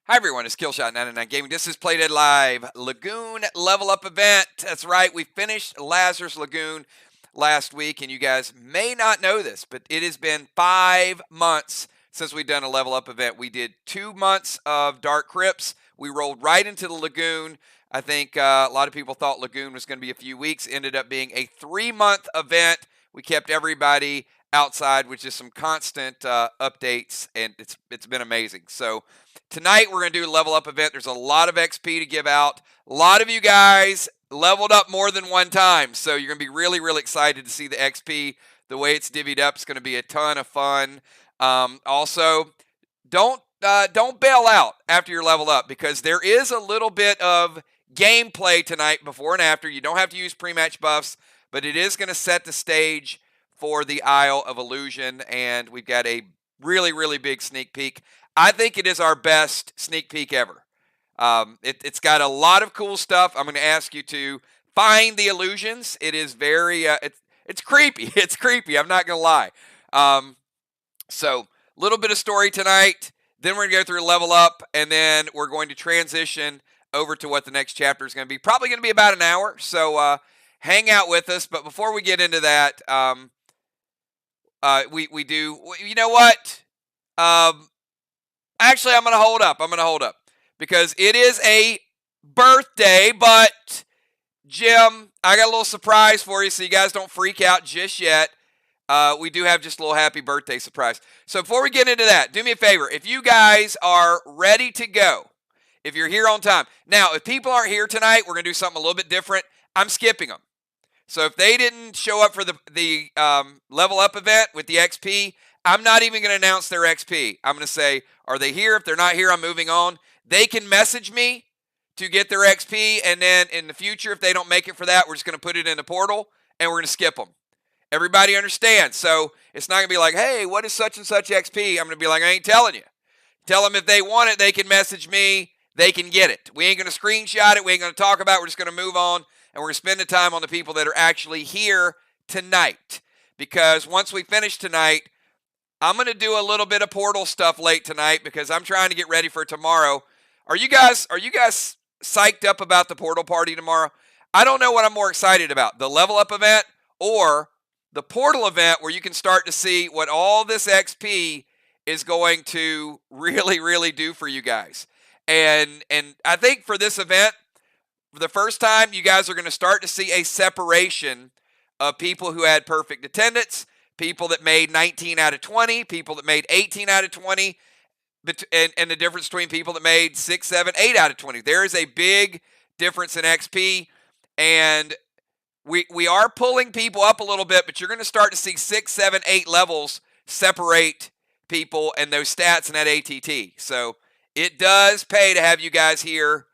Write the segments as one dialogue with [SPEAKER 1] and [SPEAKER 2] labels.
[SPEAKER 1] Hi everyone, it's Killshot99 Gaming. This is Playdead Live Lagoon Level Up event. That's right, we finished Lazarus Lagoon last week, and you guys may not know this, but it has been 5 months since we've done a Level Up event. We did 2 months of Dark Crypts. We rolled right into the Lagoon. I think a lot of people thought Lagoon was going to be a few weeks. Ended up being a 3-month event. We kept everybody outside with just some constant updates, and it's been amazing. So tonight we're going to do a level up event. There's a lot of XP to give out. A lot of you guys leveled up more than one time, so you're going to be really, really excited to see the XP. The way it's divvied up is going to be a ton of fun. Also, don't bail out after you're leveled up, because there is a little bit of gameplay tonight before and after. You don't have to use pre-match buffs, but it is going to set the stage for the Isle of Illusion, and we've got a really, really big sneak peek. I think it is our best sneak peek ever. It's got a lot of cool stuff. I'm going to ask you to find the illusions. It is very, it's creepy. It's creepy. I'm not going to lie. So a little bit of story tonight. Then we're going to go through level up, and then we're going to transition over to what the next chapter is going to be. Probably going to be about an hour. So hang out with us. But before we get into that, we do. You know what? Actually, I'm going to hold up because it is a birthday, but Jim, I got a little surprise for you, so you guys don't freak out just yet. We do have just a little happy birthday surprise. So before we get into that, do me a favor. If you guys are ready to go, if you're here on time. Now, if people aren't here tonight, we're going to do something a little bit different. I'm skipping them. So if they didn't show up for the level up event with the XP, I'm not even going to announce their XP. I'm going to say, are they here? If they're not here, I'm moving on. They can message me to get their XP, and then in the future, if they don't make it for that, we're just going to put it in the portal, and we're going to skip them. Everybody understands. So it's not going to be like, hey, what is such and such XP? I'm going to be like, I ain't telling you. Tell them if they want it, they can message me. They can get it. We ain't going to screenshot it. We ain't going to talk about it. We're just going to move on, and we're going to spend the time on the people that are actually here tonight. Because once we finish tonight, I'm going to do a little bit of portal stuff late tonight because I'm trying to get ready for tomorrow. Are you guys psyched up about the portal party tomorrow? I don't know what I'm more excited about, the level up event or the portal event, where you can start to see what all this XP is going to really, really do for you guys. And I think for this event, for the first time, you guys are going to start to see a separation of people who had perfect attendance, people that made 19 out of 20, people that made 18 out of 20, and the difference between people that made 6, 7, 8 out of 20. There is a big difference in XP, and we are pulling people up a little bit, but you're going to start to see 6, 7, 8 levels separate people and those stats in that ATT. So it does pay to have you guys here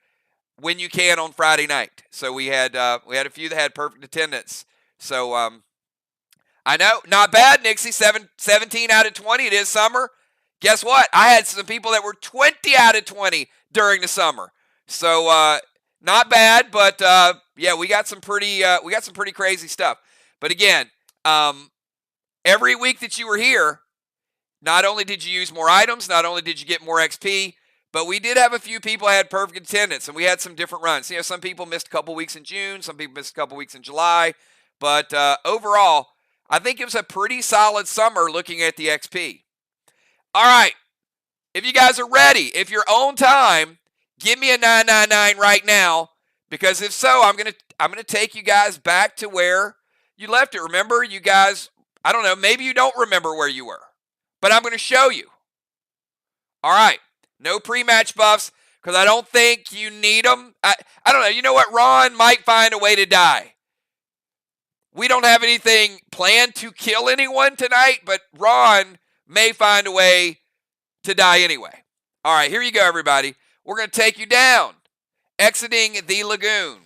[SPEAKER 1] when you can on Friday night. So we had a few that had perfect attendance. So I know, not bad, Nixie. 17 out of 20. It is summer. Guess what? I had some people that were 20 out of 20 during the summer. So not bad, but yeah, we got some pretty crazy stuff. But again, every week that you were here, not only did you use more items, not only did you get more XP, but we did have a few people that had perfect attendance, and we had some different runs. You know, some people missed a couple weeks in June, some people missed a couple weeks in July, but overall, I think it was a pretty solid summer looking at the XP. All right, if you guys are ready, if you're on time, give me a 999 right now, because if so, I'm gonna take you guys back to where you left it. Remember, you guys, I don't know, maybe you don't remember where you were, but I'm going to show you. All right, no pre-match buffs, because I don't think you need them. I don't know. You know what? Ron might find a way to die. We don't have anything planned to kill anyone tonight, but Ron may find a way to die anyway. All right, here you go, everybody. We're going to take you down, exiting the Lagoon.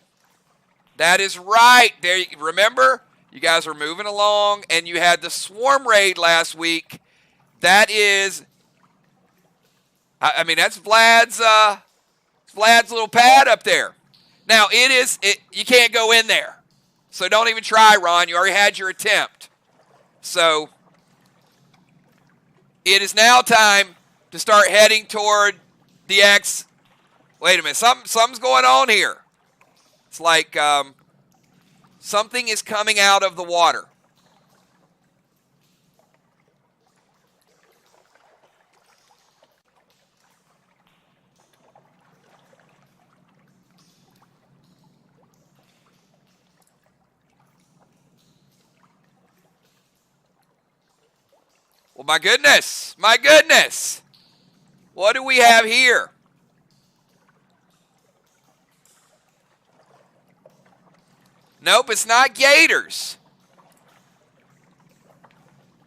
[SPEAKER 1] That is right. There, remember, you guys are moving along, and you had the Swarm Raid last week. That is, I mean, that's Vlad's little pad up there. Now, you can't go in there. So don't even try, Ron. You already had your attempt. So it is now time to start heading toward the X. Wait a minute. Something's going on here. It's like something is coming out of the water. Well, my goodness. My goodness. What do we have here? Nope, it's not gators.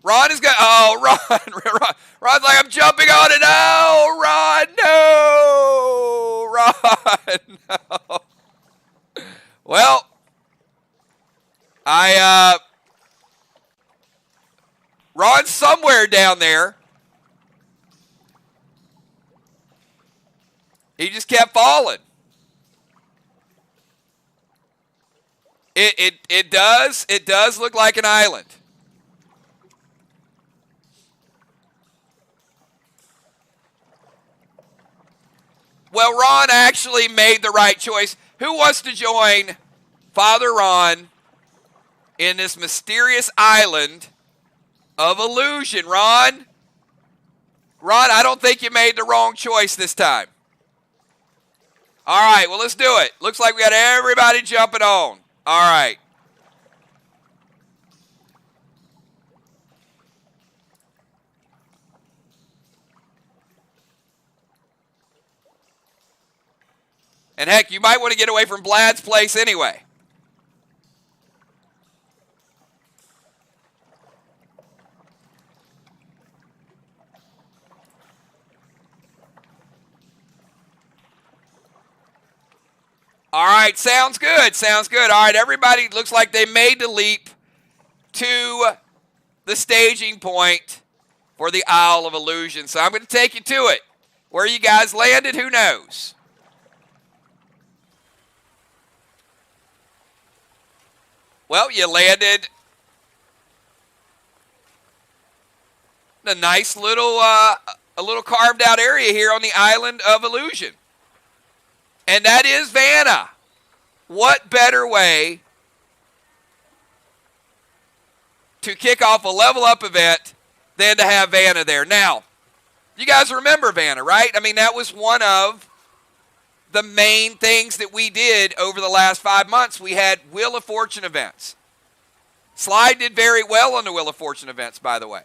[SPEAKER 1] Ron is going. Oh, Ron's like, I'm jumping on it. No, Ron, no. Well, Ron's somewhere down there. He just kept falling. It does look like an island. Well, Ron actually made the right choice. Who wants to join Father Ron in this mysterious island of illusion? Ron, I don't think you made the wrong choice this time. All right, well, let's do it. Looks like we got everybody jumping on. All right. And heck, you might want to get away from Vlad's place anyway. All right, sounds good. Sounds good. All right, everybody looks like they made the leap to the staging point for the Isle of Illusion. So I'm going to take you to it. Where you guys landed, who knows? Well, you landed in a nice little, a little carved out area here on the Island of Illusion. And that is Vanna. What better way to kick off a level up event than to have Vanna there? Now, you guys remember Vanna, right? I mean, that was one of the main things that we did over the last 5 months. We had Wheel of Fortune events. Slide did very well on the Wheel of Fortune events, by the way.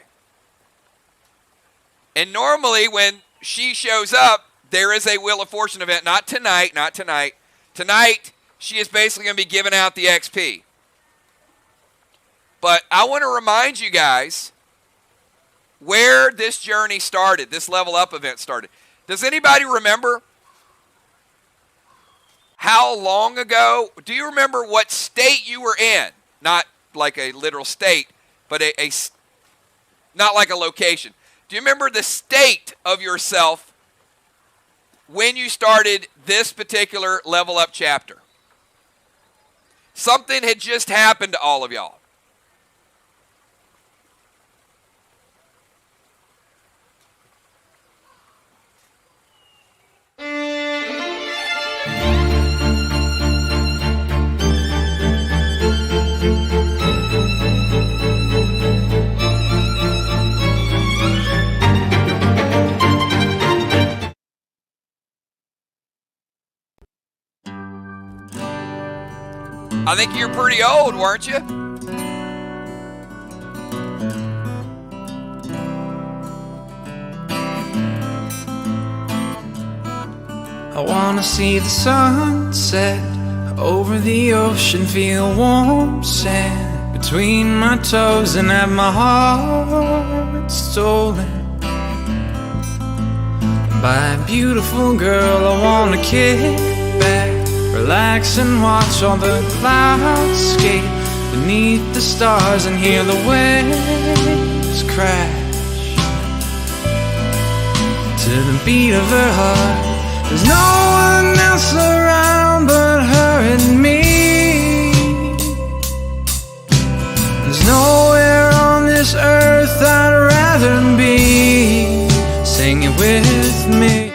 [SPEAKER 1] And normally when she shows up, there is a Wheel of Fortune event. Not tonight, not tonight. Tonight, she is basically going to be giving out the XP. But I want to remind you guys where this journey started, this level up event started. Does anybody remember how long ago? Do you remember what state you were in? Not like a literal state, but not like a location. Do you remember the state of yourself when you started this particular level up chapter? Something had just happened to all of y'all. I think you're pretty old, weren't you?
[SPEAKER 2] I wanna see the sunset over the ocean, feel warm sand between my toes, and have my heart stolen by a beautiful girl. I wanna kick back, relax and watch all the clouds skate beneath the stars and hear the waves crash to the beat of her heart. There's no one else around but her and me. There's nowhere on this earth I'd rather be. Sing it with me.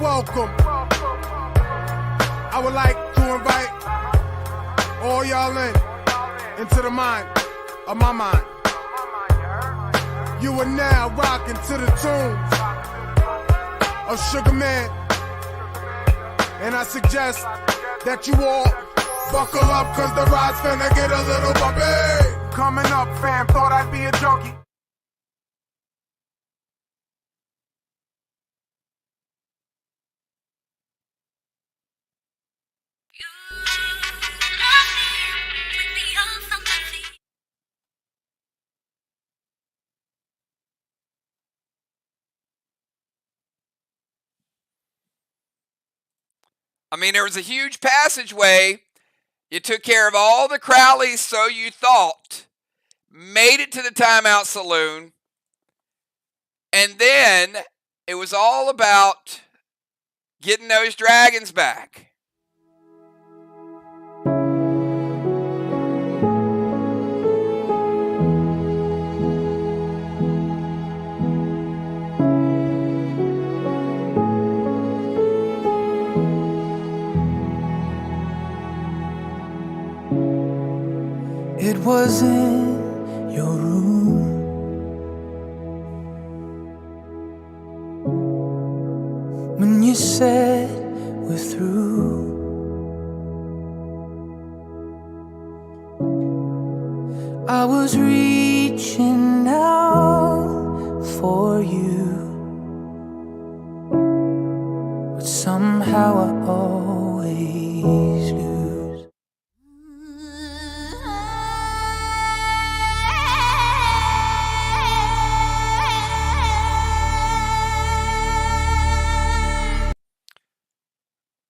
[SPEAKER 3] welcome. I would like to invite all y'all into the mind of my mind. You are now rocking to the tunes of Sugar Man, and I suggest that you all buckle up, cause the ride's finna get a little bumpy. Coming up, fam, thought I'd be a junkie.
[SPEAKER 1] I mean, there was a huge passageway. You took care of all the Crowleys, so you thought. Made it to the timeout saloon. And then it was all about getting those dragons back.
[SPEAKER 2] It was in your room. When you said we're through, I was reaching out for you, but somehow I always lose.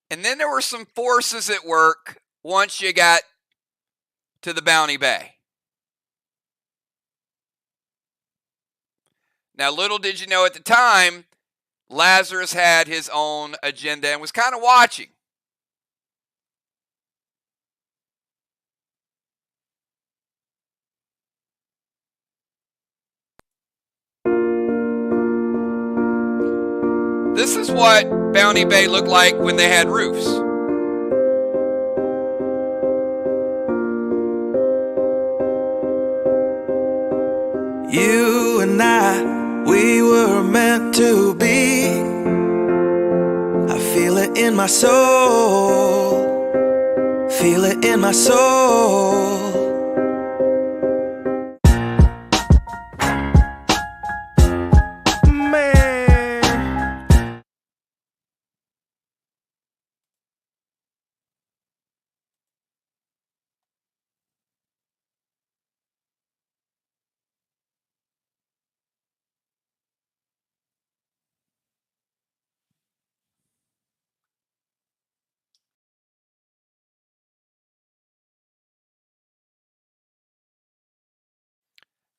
[SPEAKER 1] And then there were some forces at work once you got to the Bounty Bay. Now, little did you know at the time, Lazarus had his own agenda and was kind of watching. This is what Bounty Bay looked like when they had roofs.
[SPEAKER 2] You and I, we were meant to be. I feel it in my soul. Feel it in my soul.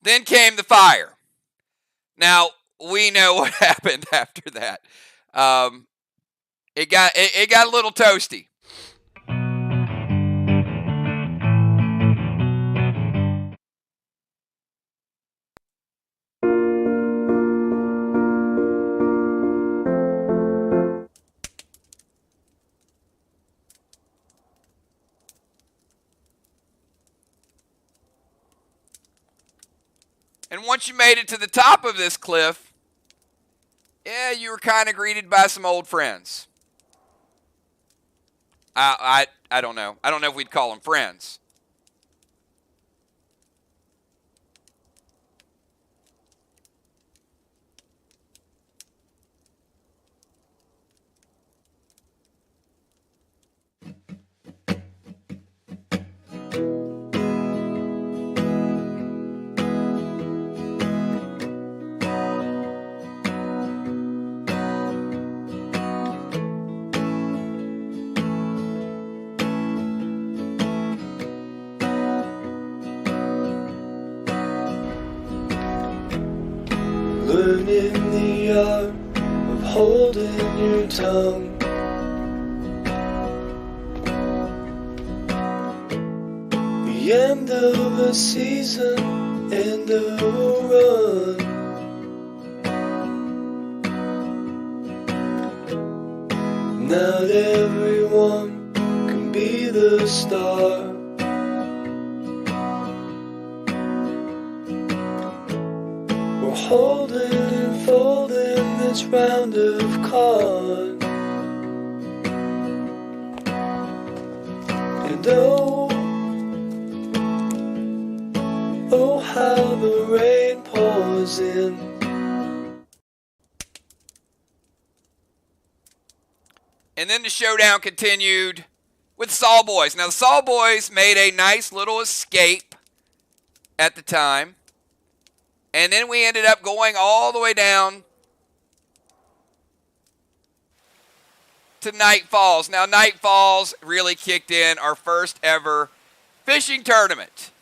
[SPEAKER 1] Then came the fire. Now, we know what happened after that. It got a little toasty. And once you made it to the top of this cliff, yeah, you were kind of greeted by some old friends. I don't know. I don't know if we'd call them friends.
[SPEAKER 4] Learning the art of holding your tongue. The end of a season, end of a run. Not everyone can be the star. We're holding and folding this round of cards. And oh how the rain pours in.
[SPEAKER 1] And then the showdown continued with the Saul Boys. Now, the Saul Boys made a nice little escape at the time. And then we ended up going all the way down to Night Falls. Now, Night Falls really kicked in our first ever fishing tournament.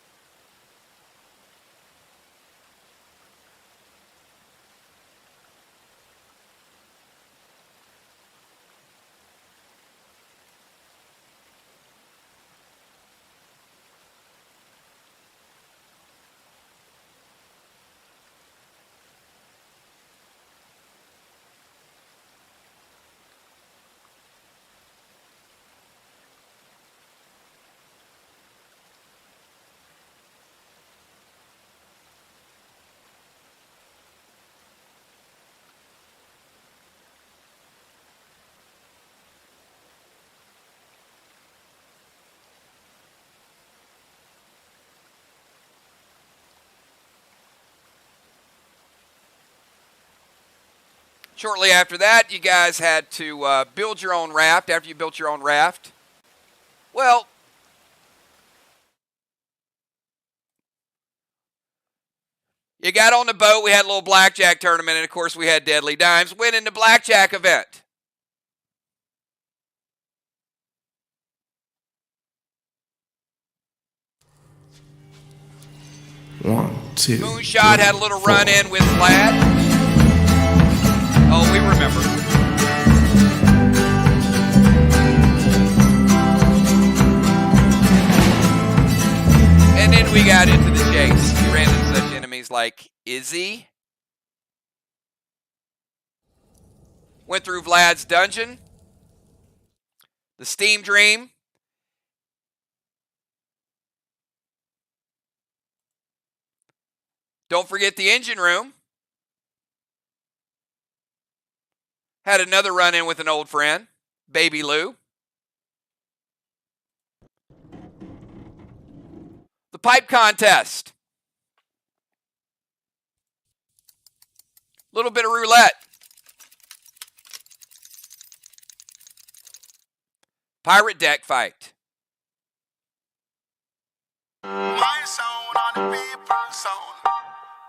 [SPEAKER 1] Shortly after that, you guys had to build your own raft. After you built your own raft, well, you got on the boat. We had a little blackjack tournament, and of course, we had Deadly Dimes winning the blackjack event.
[SPEAKER 2] One, two.
[SPEAKER 1] Moonshot had a little run in with Vlad. Oh, we remember. And then we got into the chase. We ran into such enemies like Izzy. Went through Vlad's dungeon. The Steam Dream. Don't forget the engine room. Had another run-in with an old friend, Baby Lou. The pipe contest. Little bit of roulette. Pirate deck fight.
[SPEAKER 5] My sound on the people sound.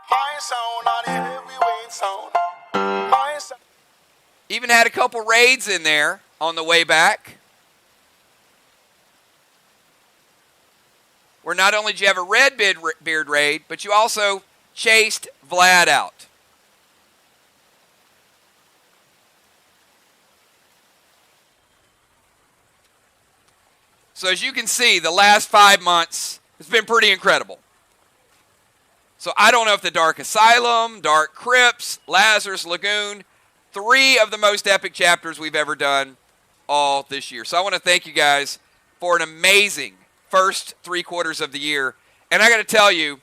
[SPEAKER 5] My sound on the heavyweight sound. My sound.
[SPEAKER 1] Even had a couple raids in there on the way back. Where not only did you have a red beard raid, but you also chased Vlad out. So as you can see, the last 5 months has been pretty incredible. So I don't know if the Dark Asylum, Dark Crypts, Lazarus, Lagoon, 3 of the most epic chapters we've ever done all this year. So I want to thank you guys for an amazing first 3 quarters of the year. And I got to tell you,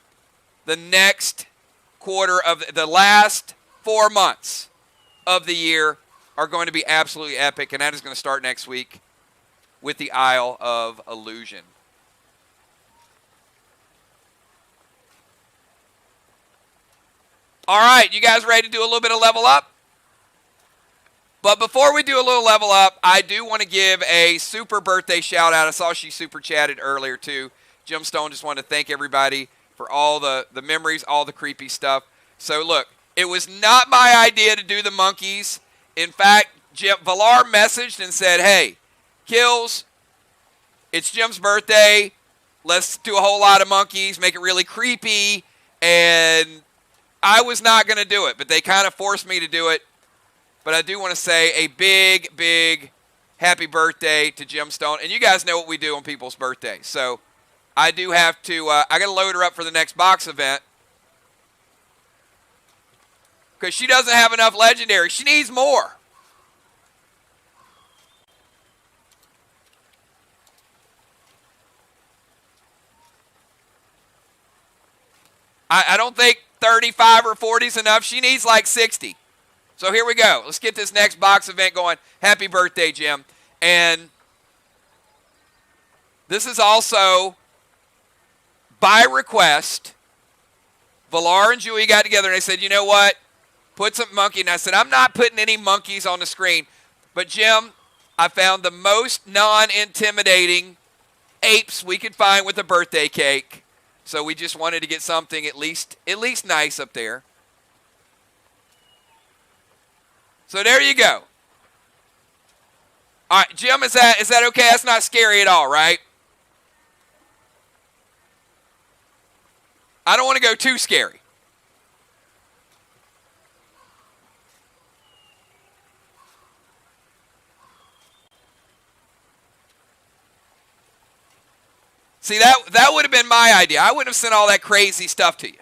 [SPEAKER 1] the next quarter of the last 4 months of the year are going to be absolutely epic. And that is going to start next week with the Isle of Illusion. All right, you guys ready to do a little bit of level up? But before we do a little level up, I do want to give a super birthday shout out. I saw she super chatted earlier too. Jim Stone just wanted to thank everybody for all the memories, all the creepy stuff. So look, it was not my idea to do the monkeys. In fact, Valar messaged and said, hey, Kills, it's Jim's birthday. Let's do a whole lot of monkeys, make it really creepy. And I was not going to do it, but they kind of forced me to do it. But I do want to say a big, big happy birthday to Jim Stone. And you guys know what we do on people's birthdays. So I do have to, I got to load her up for the next box event. Because she doesn't have enough legendary. She needs more. I don't think 35 or 40 is enough. She needs like 60. So here we go. Let's get this next box event going. Happy birthday, Jim. And this is also by request. Villar and Julie got together and they said, you know what? Put some monkey. And I said, I'm not putting any monkeys on the screen. But Jim, I found the most non-intimidating apes we could find with a birthday cake. So we just wanted to get something at least nice up there. So there you go. All right, Jim, is that okay? That's not scary at all, right? I don't want to go too scary. See, that would have been my idea. I wouldn't have sent all that crazy stuff to you.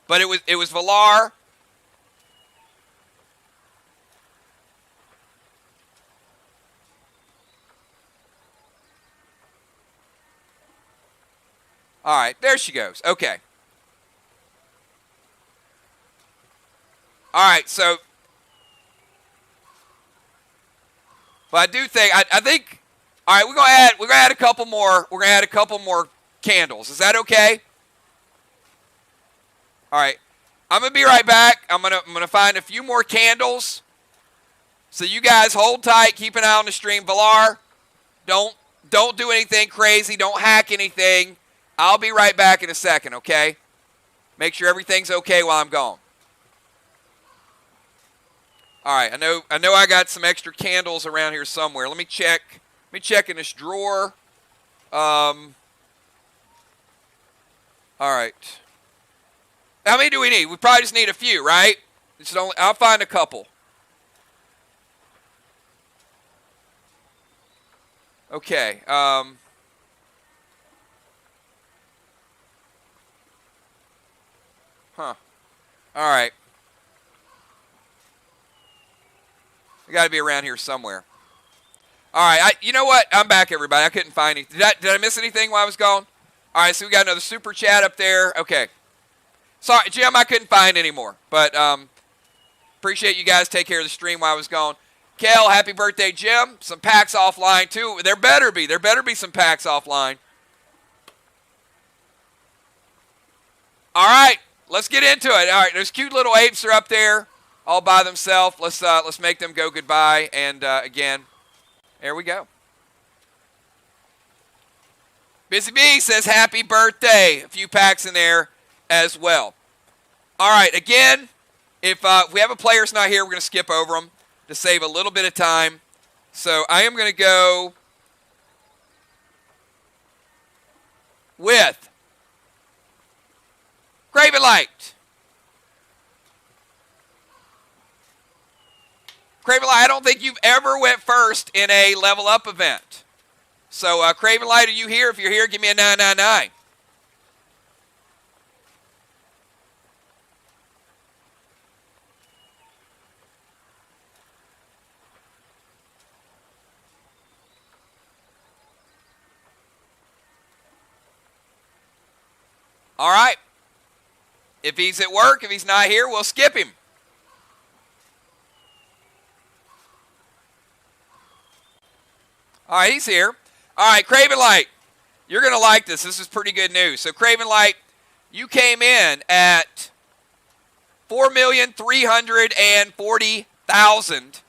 [SPEAKER 1] But it was Villar. All right, there she goes. Okay. All right, so but I do think I think all right, we're gonna add a couple more. We're gonna add a couple more candles. Is that okay? All right. I'm gonna be right back. I'm gonna find a few more candles. So you guys hold tight, keep an eye on the stream. Villar, don't do anything crazy, don't hack anything. I'll be right back in a second, okay? Make sure everything's okay while I'm gone. All right, I know I got some extra candles around here somewhere. Let me check. Let me check in this drawer. All right. How many do we need? We probably just need a few, right? I'll find a couple. Okay. Huh. All right. I got to be around here somewhere. All right. You know what? I'm back, everybody. I couldn't find anything. Did I miss anything while I was gone? All right. So we got another super chat up there. Okay. Sorry, Jim. I couldn't find any more. But appreciate you guys take care of the stream while I was gone. Kel, happy birthday, Jim. Some packs offline, too. There better be some packs offline. All right. Let's get into it. All right, those cute little apes are up there all by themselves. Let's make them go goodbye. And again, there we go. Busy Bee says happy birthday. A few packs in there as well. All right, again, if we have a player's not here, we're going to skip over them to save a little bit of time. So I am going to go with Craven Light. Craven Light, I don't think you've ever went first in a level up event. So, Craven Light, are you here? If you're here, give me a 999. All right. If he's at work, if he's not here, we'll skip him. All right, he's here. All right, Craven Light, you're going to like this. This is pretty good news. So, Craven Light, you came in at 4,340,000,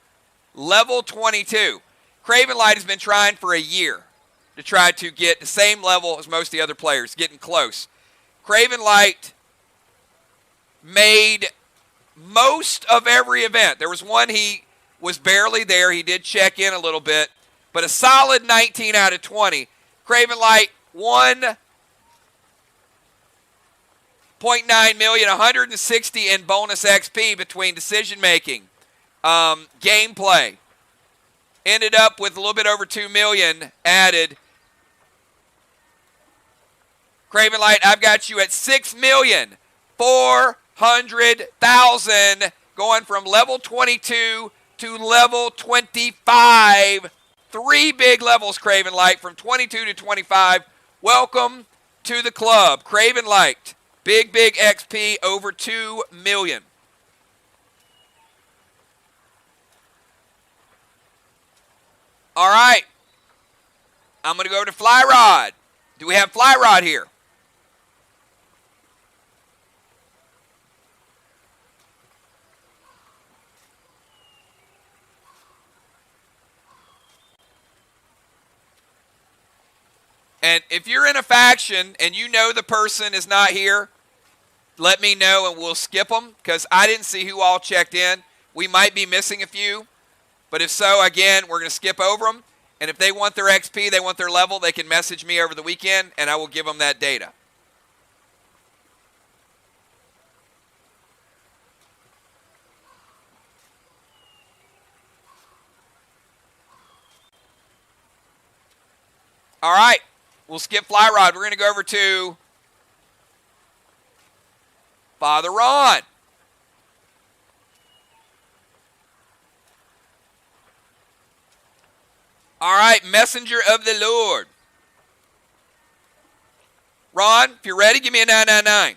[SPEAKER 1] level 22. Craven Light has been trying for a year to try to get the same level as most of the other players, getting close. Craven Light made most of every event. There was one he was barely there. He did check in a little bit, but a solid 19 out of 20. Craven Light, 1.9 million, 160 in bonus XP between decision making, gameplay. Ended up with a little bit over 2 million added. Craven Light, I've got you at 6,400,000, going from level 22 to level 25. 3 big levels, Craven Light, from 22 to 25. Welcome to the club, Craven Light. Big XP, over 2 million. All right. I'm going to go over to Fly Rod. Do we have Fly Rod here? And if you're in a faction and you know the person is not here, let me know and we'll skip them, because I didn't see who all checked in. We might be missing a few. But if so, again, we're going to skip over them. And if they want their XP, they want their level, they can message me over the weekend, and I will give them that data. All right. We'll skip Fly Rod. We're going to go over to Father Ron. All right, Messenger of the Lord. Ron, if you're ready, give me a 999.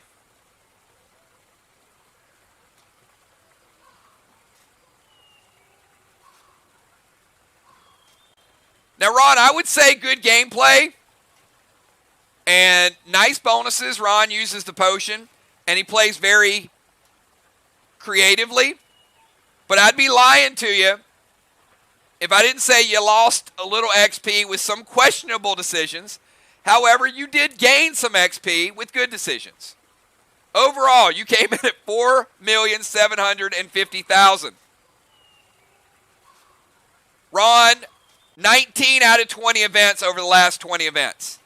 [SPEAKER 1] Now, Ron, I would say good gameplay and nice bonuses. Ron uses the potion, and he plays very creatively. But I'd be lying to you if I didn't say you lost a little XP with some questionable decisions. However, you did gain some XP with good decisions. Overall, you came in at 4,750,000. Ron, 19 out of 20 events over the last 20 events.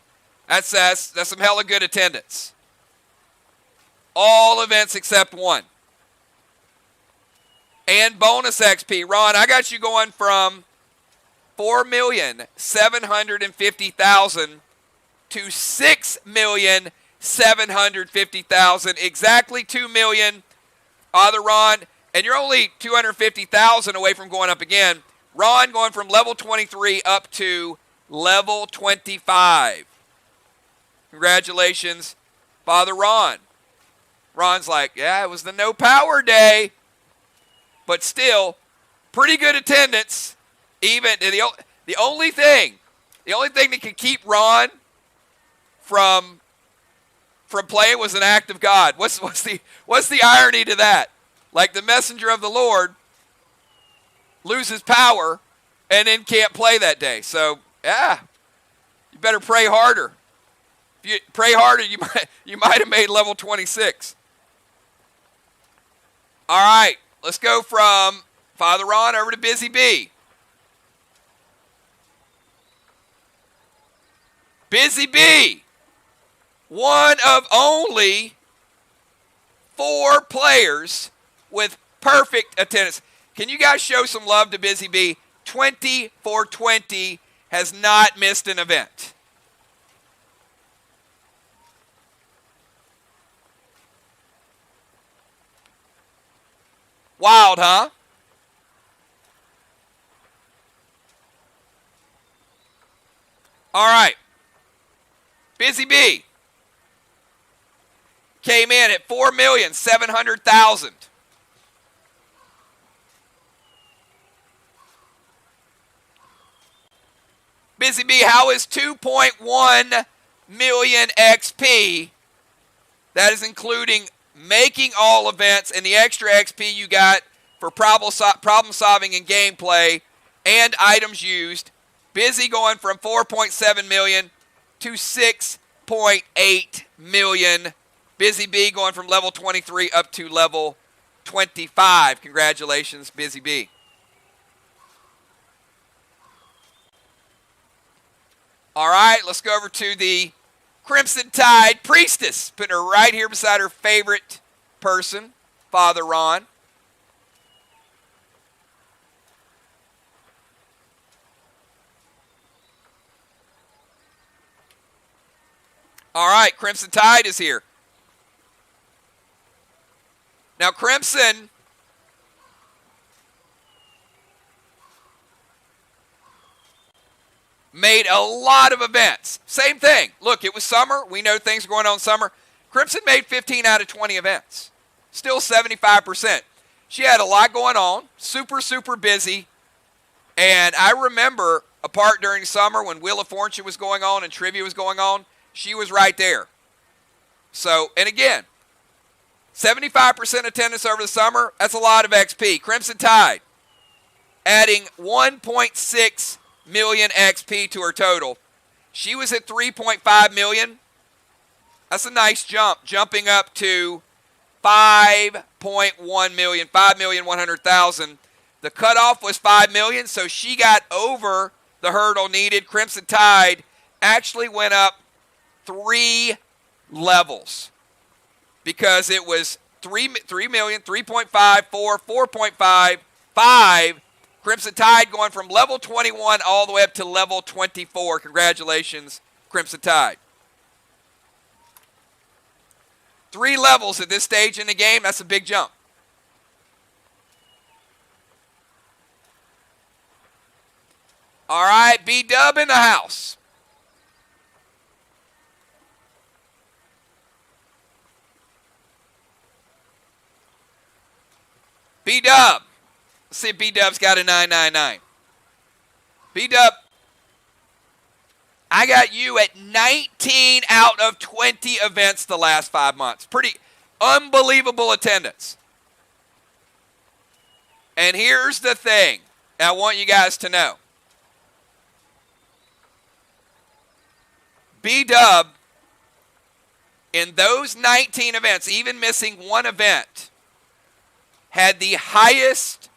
[SPEAKER 1] That's some hella good attendance. All events except one. And bonus XP. Ron, I got you going from 4,750,000 to 6,750,000. Exactly 2 million. Father Ron, and you're only 250,000 away from going up again. Ron going from level 23 up to level 25. Congratulations, Father Ron. Ron's like, yeah, it was the no power day. But still, pretty good attendance. Even the only thing that could keep Ron from playing was an act of God. What's the irony to that? Like the messenger of the Lord loses power and then can't play that day. So yeah, you better pray harder. If you pray harder, you might have made level 26. All right. Let's go from Father Ron over to Busy Bee. Busy Bee, one of only 4 players with perfect attendance. Can you guys show some love to Busy Bee? 20/4/20 has not missed an event. Wild, huh? All right. Busy Bee came in at 4,700,000. Busy Bee, how is 2.1 million XP? That is including making all events and the extra XP you got for problem solving and gameplay and items used. Busy going from 4.7 million to 6.8 million. Busy Bee going from level 23 up to level 25. Congratulations, Busy Bee. All right, let's go over to the Crimson Tide Priestess. Putting her right here beside her favorite person, Father Ron. All right, Crimson Tide is here. Now, Crimson made a lot of events. Same thing. Look, it was summer. We know things are going on in summer. Crimson made 15 out of 20 events. Still 75%. She had a lot going on, super, super busy. And I remember a part during summer when Wheel of Fortune was going on and trivia was going on. She was right there. So, and again, 75% attendance over the summer, that's a lot of XP. Crimson Tide, adding 1.6 million XP to her total. She was at 3.5 million. That's a nice jump, jumping up to 5.1 million, 5,100,000. The cutoff was 5 million, so she got over the hurdle needed. Crimson Tide actually went up 3 levels because it was 3 million, 3.5, 4, 4.5, 5. Crimson Tide going from level 21 all the way up to level 24. Congratulations, Crimson Tide. 3 levels at this stage in the game, that's a big jump. All right, B-Dub in the house. B-Dub. Let's see if B-Dub's got a 999. B-Dub, I got you at 19 out of 20 events the last 5 months. Pretty unbelievable attendance. And here's the thing I want you guys to know. B-Dub, in those 19 events, even missing one event, had the highest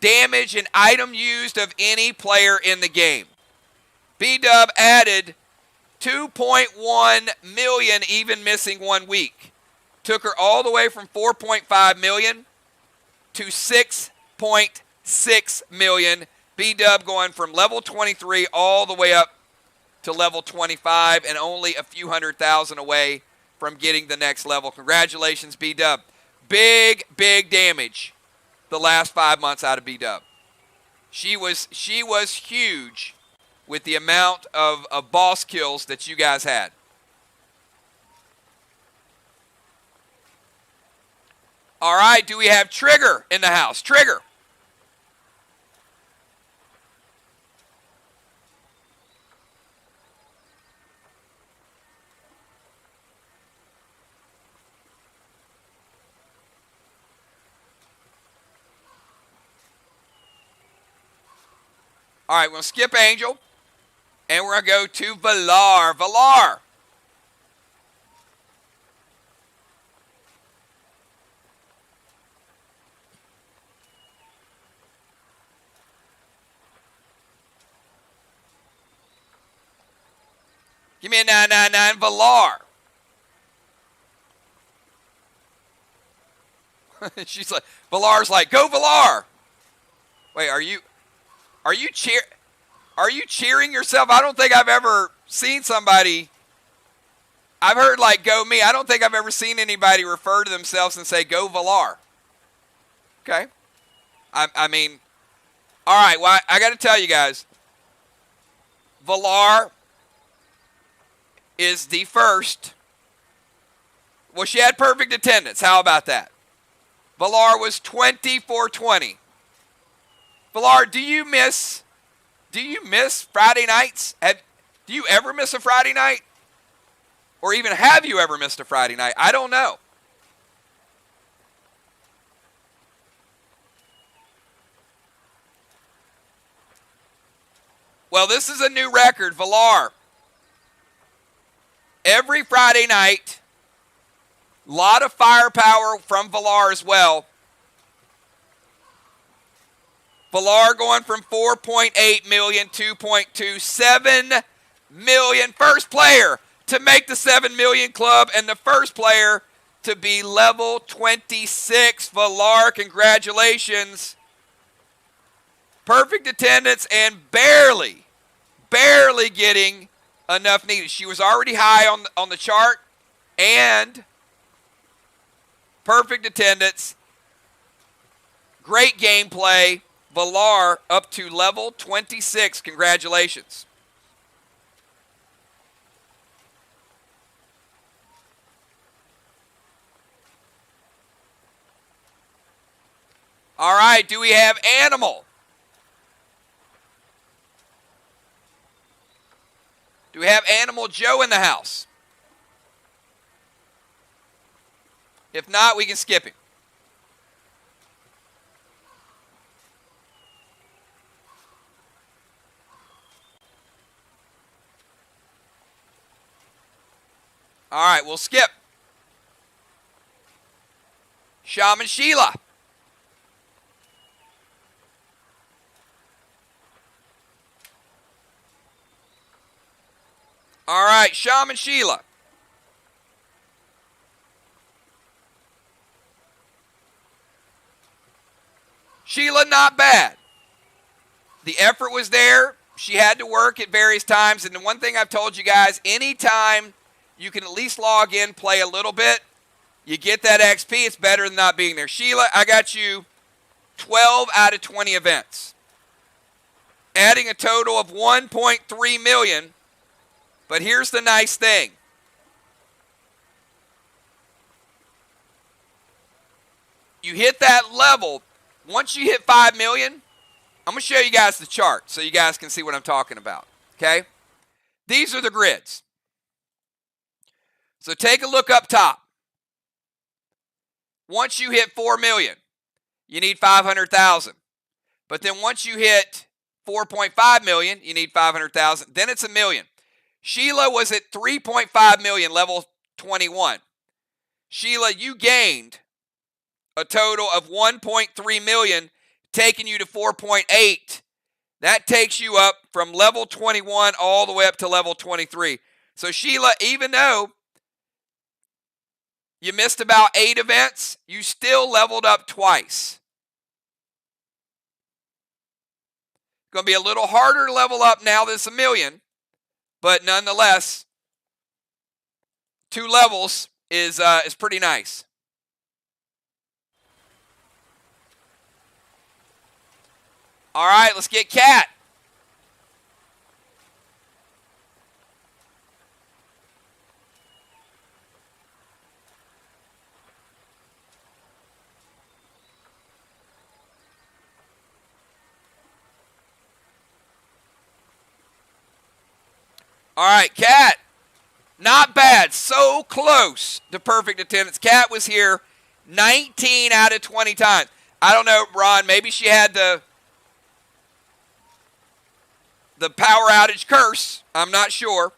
[SPEAKER 1] damage and item used of any player in the game. B-Dub added 2.1 million even missing 1 week. Took her all the way from 4.5 million to 6.6 million. B-Dub going from level 23 all the way up to level 25 and only a few 100,000 away from getting the next level. Congratulations, B-Dub. Big, big damage the last 5 months out of B-Dub. She was huge with the amount of boss kills that you guys had. All right, do we have Trigger in the house? Trigger. All right, we're going to skip Angel, and we're going to go to Valar. Valar. Give me a 999, Valar. She's like, Valar's like, go Valar. Wait, are you cheering yourself? I don't think I've ever seen somebody. I've heard like go me. I don't think I've ever seen anybody refer to themselves and say go Valar. Okay. I mean, all right. Well, I got to tell you guys, Valar is the first. Well, she had perfect attendance. How about that? Valar was 20/4/20. Valar, do you miss Friday nights? Do you ever miss a Friday night? Or even have you ever missed a Friday night? I don't know. Well, this is a new record, Valar. Every Friday night, a lot of firepower from Valar as well. Valar going from 4.8 million, 2.27 million. First player to make the 7 million club and the first player to be level 26. Valar, congratulations. Perfect attendance and barely getting enough needed. She was already high on the chart and perfect attendance. Great gameplay. Valar up to level 26. Congratulations. All right, do we have Animal? Do we have Animal Joe in the house? If not, we can skip him. All right, we'll skip. Shaman Sheila. All right, Shaman Sheila. Sheila, not bad. The effort was there. She had to work at various times. And the one thing I've told you guys, anytime you can at least log in, play a little bit, you get that XP, it's better than not being there. Sheila, I got you 12 out of 20 events. Adding a total of 1.3 million. But here's the nice thing. You hit that level. Once you hit 5 million, I'm going to show you guys the chart so you guys can see what I'm talking about. Okay? These are the grids. So take a look up top. Once you hit 4 million, you need 500,000. But then once you hit 4.5 million, you need 500,000. Then it's a million. Sheila was at 3.5 million, level 21. Sheila, you gained a total of 1.3 million, taking you to 4.8. That takes you up from level 21 all the way up to level 23. So Sheila, even though you missed about 8 events, you still leveled up twice. It's going to be a little harder to level up now than it's a million, but nonetheless, 2 levels is pretty nice. All right, let's get Cat. All right, Cat. Not bad. So close to perfect attendance. Cat was here 19 out of 20 times. I don't know, Ron, maybe she had the power outage curse. I'm not sure.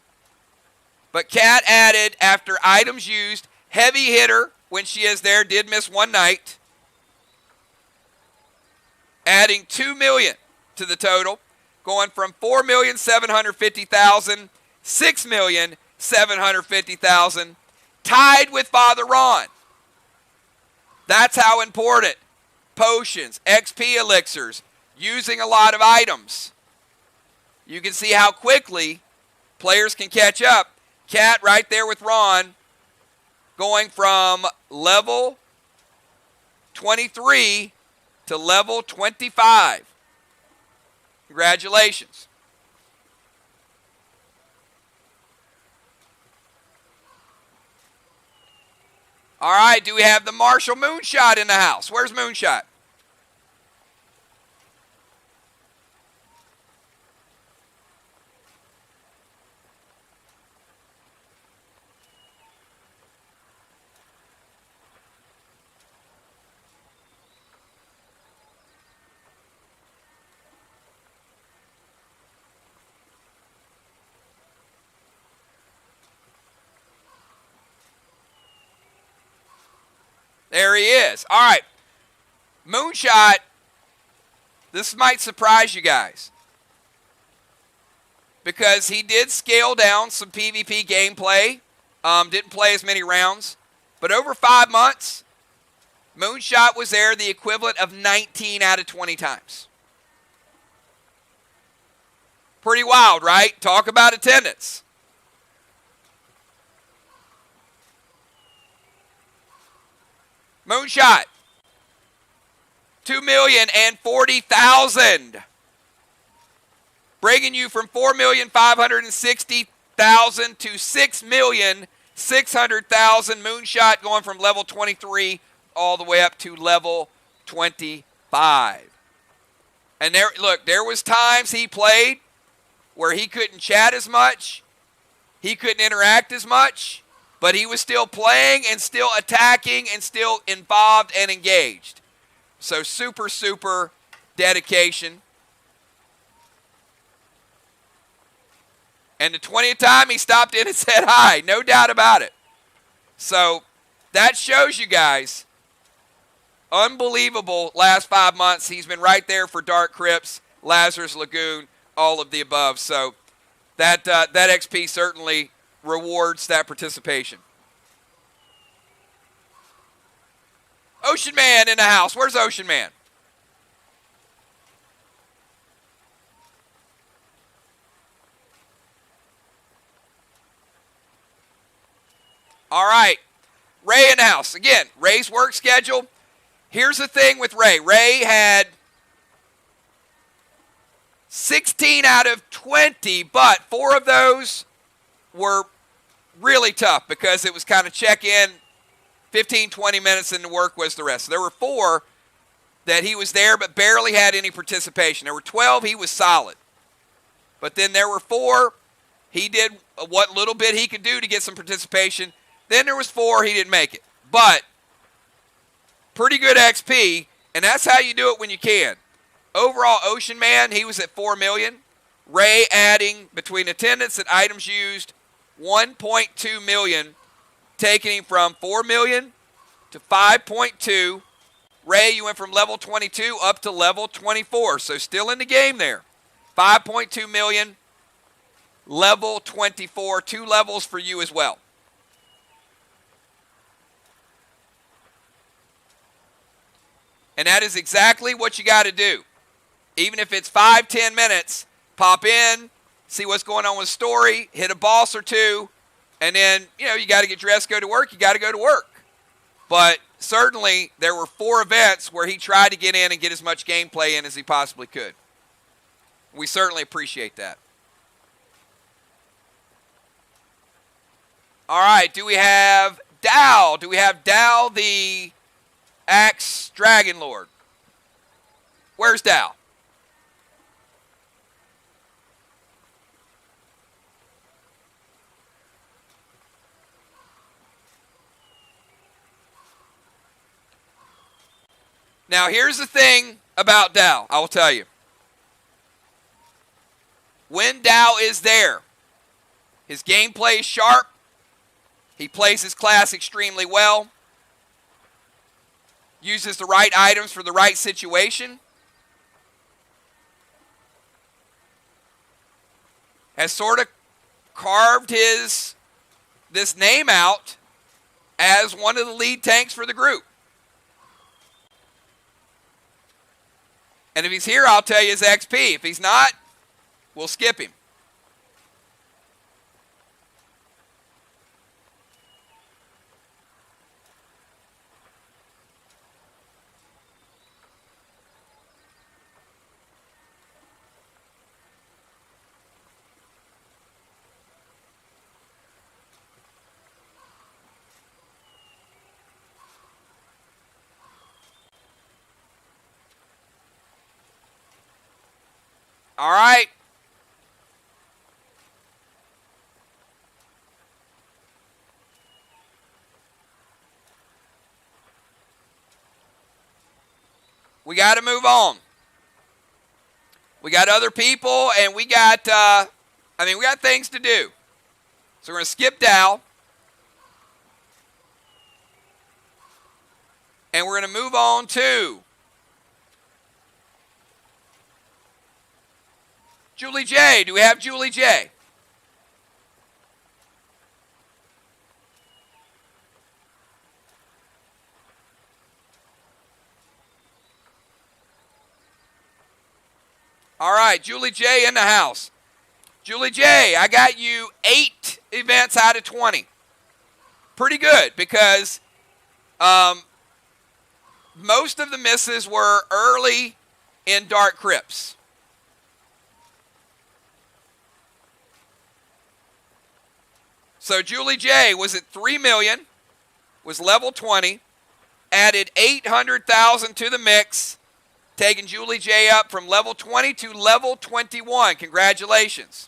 [SPEAKER 1] But Cat added, after items used, heavy hitter when she is there, did miss one night. Adding 2 million to the total, going from 4,750,000, 6,750,000, tied with Father Ron. That's how important. Potions, XP elixirs, using a lot of items. You can see how quickly players can catch up. Cat right there with Ron, going from level 23 to level 25. Congratulations. All right, do we have the Marshall Moonshot in the house? Where's Moonshot? There he is. All right. Moonshot, this might surprise you guys, because he did scale down some PvP gameplay. Didn't play as many rounds. But over 5 months, Moonshot was there the equivalent of 19 out of 20 times. Pretty wild, right? Talk about attendance. Moonshot, 2,040,000, bringing you from 4,560,000 to 6,600,000. Moonshot going from level 23 all the way up to level 25. 5. And there was times he played where he couldn't chat as much, he couldn't interact as much, but he was still playing and still attacking and still involved and engaged. So super, super dedication. And the 20th time he stopped in and said hi, no doubt about it. So that shows you guys, unbelievable last 5 months. He's been right there for Dark Crypts, Lazarus Lagoon, all of the above. So that XP certainly rewards that participation. Ocean Man in the house. Where's Ocean Man? All right. Ray in the house. Again, Ray's work schedule. Here's the thing with Ray. Ray had 16 out of 20, but 4 of those were really tough because it was kind of check-in, 15, 20 minutes, and the work was the rest. So there were 4 that he was there but barely had any participation. There were 12 he was solid. But then there were 4 he did what little bit he could do to get some participation. Then there was 4 he didn't make it. But pretty good XP, and that's how you do it when you can. Overall, Ocean Man, he was at 4 million. Ray adding between attendance and items used 1.2 million, taking him from 4 million to 5.2. Ray, you went from level 22 up to level 24, so still in the game there. 5.2 million, level 24, 2 levels for you as well. And that is exactly what you got to do. Even if it's 5-10 minutes, pop in, see what's going on with the story, hit a boss or 2, and then, you got to get dressed, go to work, you got to go to work. But certainly there were 4 events where he tried to get in and get as much gameplay in as he possibly could. We certainly appreciate that. All right, do we have Dow? Do we have Dow the Axe Dragon Lord? Where's Dow? Now, here's the thing about Dow, I will tell you. When Dow is there, his gameplay is sharp. He plays his class extremely well. Uses the right items for the right situation. Has sort of carved this name out as one of the lead tanks for the group. And if he's here, I'll tell you his XP. If he's not, we'll skip him. All right. We got to move on. We got other people, and we got things to do. So we're going to skip Dow. And we're going to move on to Julie J. Do we have Julie J? All right, Julie J in the house. Julie J, I got you 8 events out of 20. Pretty good because most of the misses were early in Dark Crypts. So Julie J was at 3 million, was level 20, added 800,000 to the mix, taking Julie J up from level 20 to level 21. Congratulations.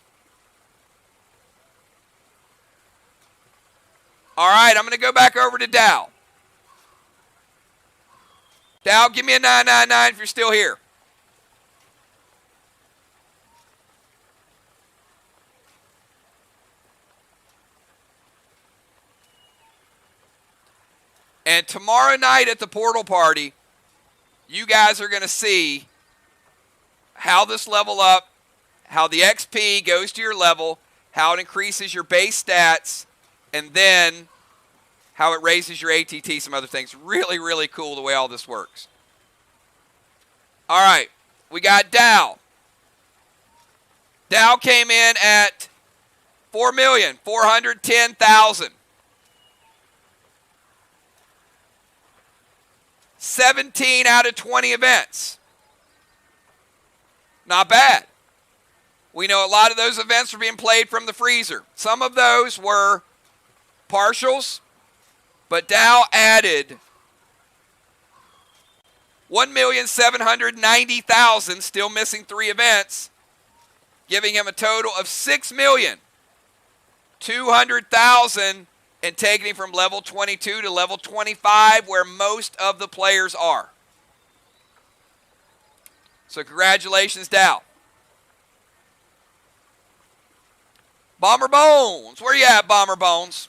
[SPEAKER 1] All right, I'm going to go back over to Dow. Dow, give me a 999 if you're still here. And tomorrow night at the portal party, you guys are going to see how this level up, how the XP goes to your level, how it increases your base stats, and then how it raises your ATT, some other things. Really, really cool the way all this works. All right, we got Dow. Dow came in at 4,410,000. 17 out of 20 events. Not bad. We know a lot of those events are being played from the freezer. Some of those were partials, but Dow added 1,790,000, still missing 3 events, giving him a total of 6,200,000 and taking him from level 22 to level 25, where most of the players are. So congratulations, Dow. Bomber Bones, where you at, Bomber Bones?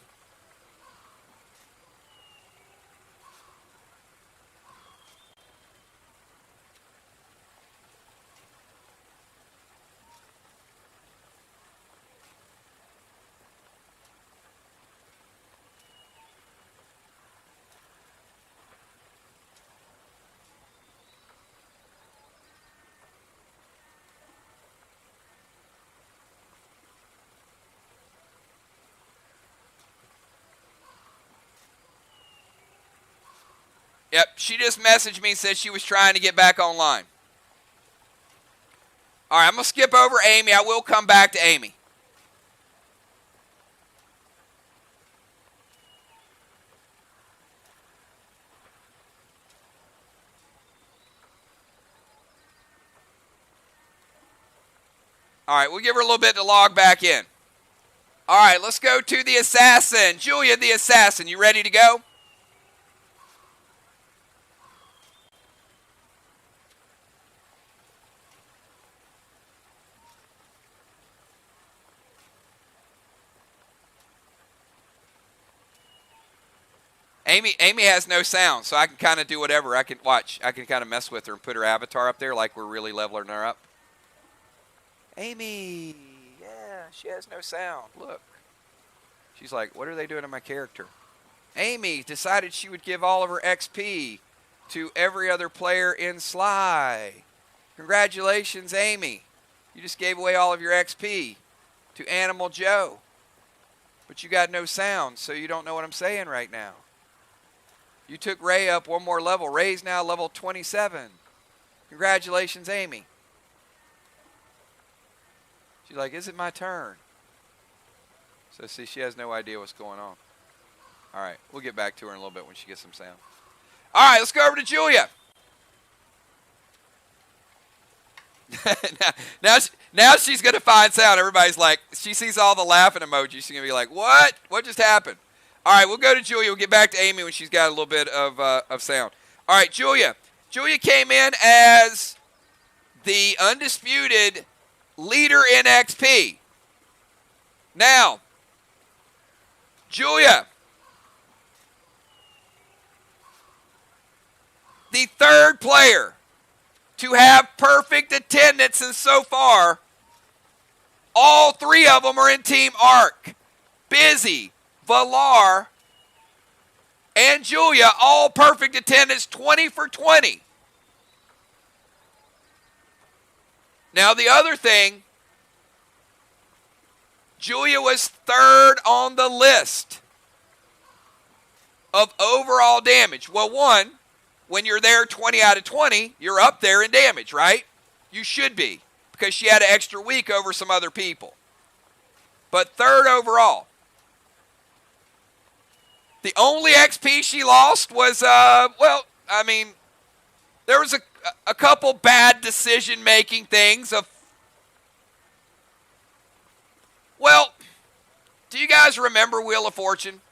[SPEAKER 1] Yep, she just messaged me and said she was trying to get back online. All right, I'm going to skip over Amy. I will come back to Amy. All right, we'll give her a little bit to log back in. All right, let's go to the assassin. Julia the assassin, you ready to go? Amy has no sound, so I can kind of do whatever. I can kind of mess with her and put her avatar up there like we're really leveling her up. Amy, yeah, she has no sound. Look. She's like, what are they doing to my character? Amy decided she would give all of her XP to every other player in Sly. Congratulations, Amy. You just gave away all of your XP to Animal Joe. But you got no sound, so you don't know what I'm saying right now. You took Ray up one more level. Ray's now level 27. Congratulations, Amy. She's like, is it my turn? So see, she has no idea what's going on. All right, we'll get back to her in a little bit when she gets some sound. All right, let's go over to Julia. now she's going to find sound. Everybody's like, she sees all the laughing emojis. She's going to be like, what? What just happened? All right, we'll go to Julia. We'll get back to Amy when she's got a little bit of sound. All right, Julia. Julia came in as the undisputed leader in XP. Now, Julia, the third player to have perfect attendance, and so far, all 3 of them are in Team Arc. Busy, Valar, and Julia, all perfect attendance, 20 for 20. Now, the other thing, Julia was 3rd on the list of overall damage. Well, one, when you're there 20 out of 20, you're up there in damage, right? You should be, because she had an extra week over some other people. But 3rd overall. The only XP she lost was, well, I mean, there was a couple bad decision-making things of, well, do you guys remember Wheel of Fortune?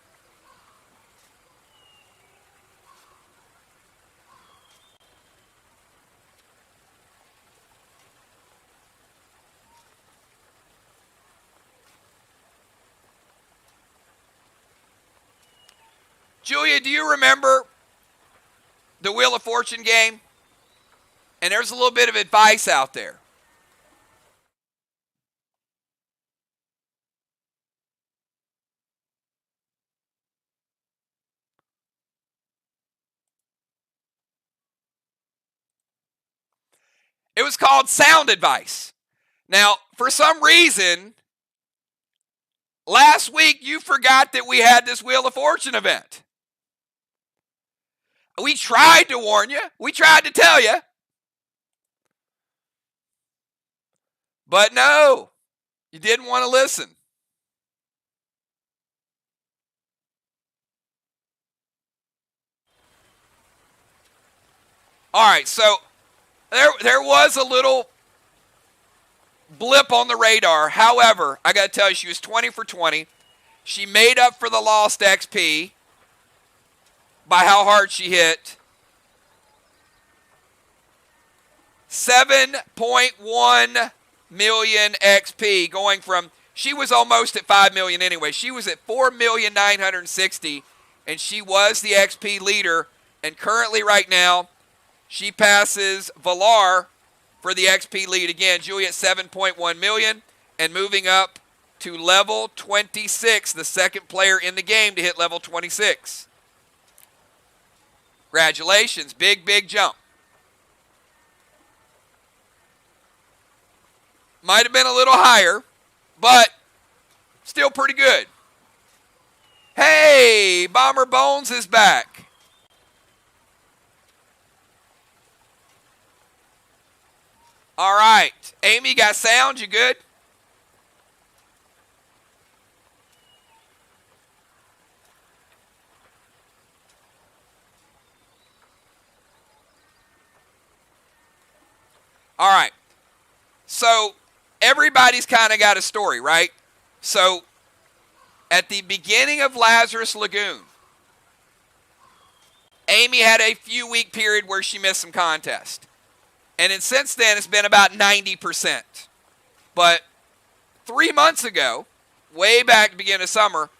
[SPEAKER 1] Julia, do you remember the Wheel of Fortune game? And there's a little bit of advice out there. It was called sound advice. Now, for some reason, last week you forgot that we had this Wheel of Fortune event. We tried to warn you. We tried to tell you. But no, you didn't want to listen. All right, so there was a little blip on the radar. However, I got to tell you, she was 20 for 20. She made up for the lost XP by how hard she hit. 7.1 million XP, going from, she was almost at 5 million anyway. She was at 4,960,000, and she was the XP leader. And currently right now, she passes Valar for the XP lead again. Julia at 7.1 million and moving up to level 26, the second player in the game to hit level 26. Congratulations, big jump. Might have been a little higher, but still pretty good. Hey, Bomber Bones is back. All right. Amy, got sound? You good? All right. So everybody's kind of got a story, right? So at the beginning of Lazarus Lagoon, Amy had a few week period where she missed some contests. And then since then, it's been about 90%. But 3 months ago, way back at the beginning of summer,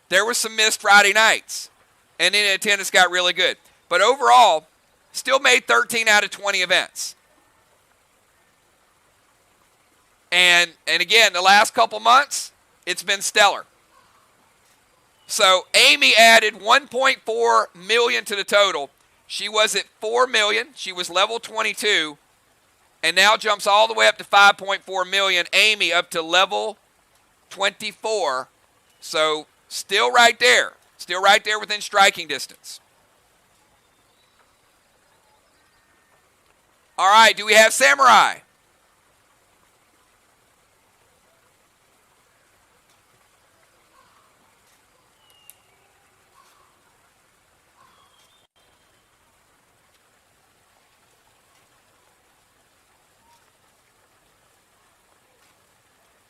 [SPEAKER 1] there was some missed Friday nights. And then attendance got really good. But overall, still made 13 out of 20 events. And again, the last couple months, it's been stellar. So Amy added 1.4 million to the total. She was at 4 million. She was level 22. And now jumps all the way up to 5.4 million. Amy up to level 24. So still right there. Still right there within striking distance. All right, do we have Samurai?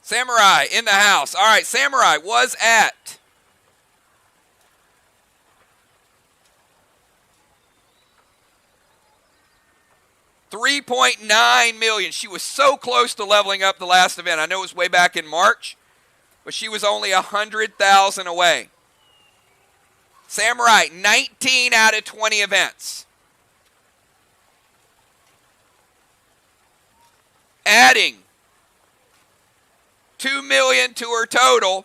[SPEAKER 1] Samurai in the house. All right, Samurai was at $3.9 million. She was so close to leveling up the last event. I know it was way back in March, but she was only 100,000 away. Samurai, 19 out of 20 events. Adding 2 million to her total.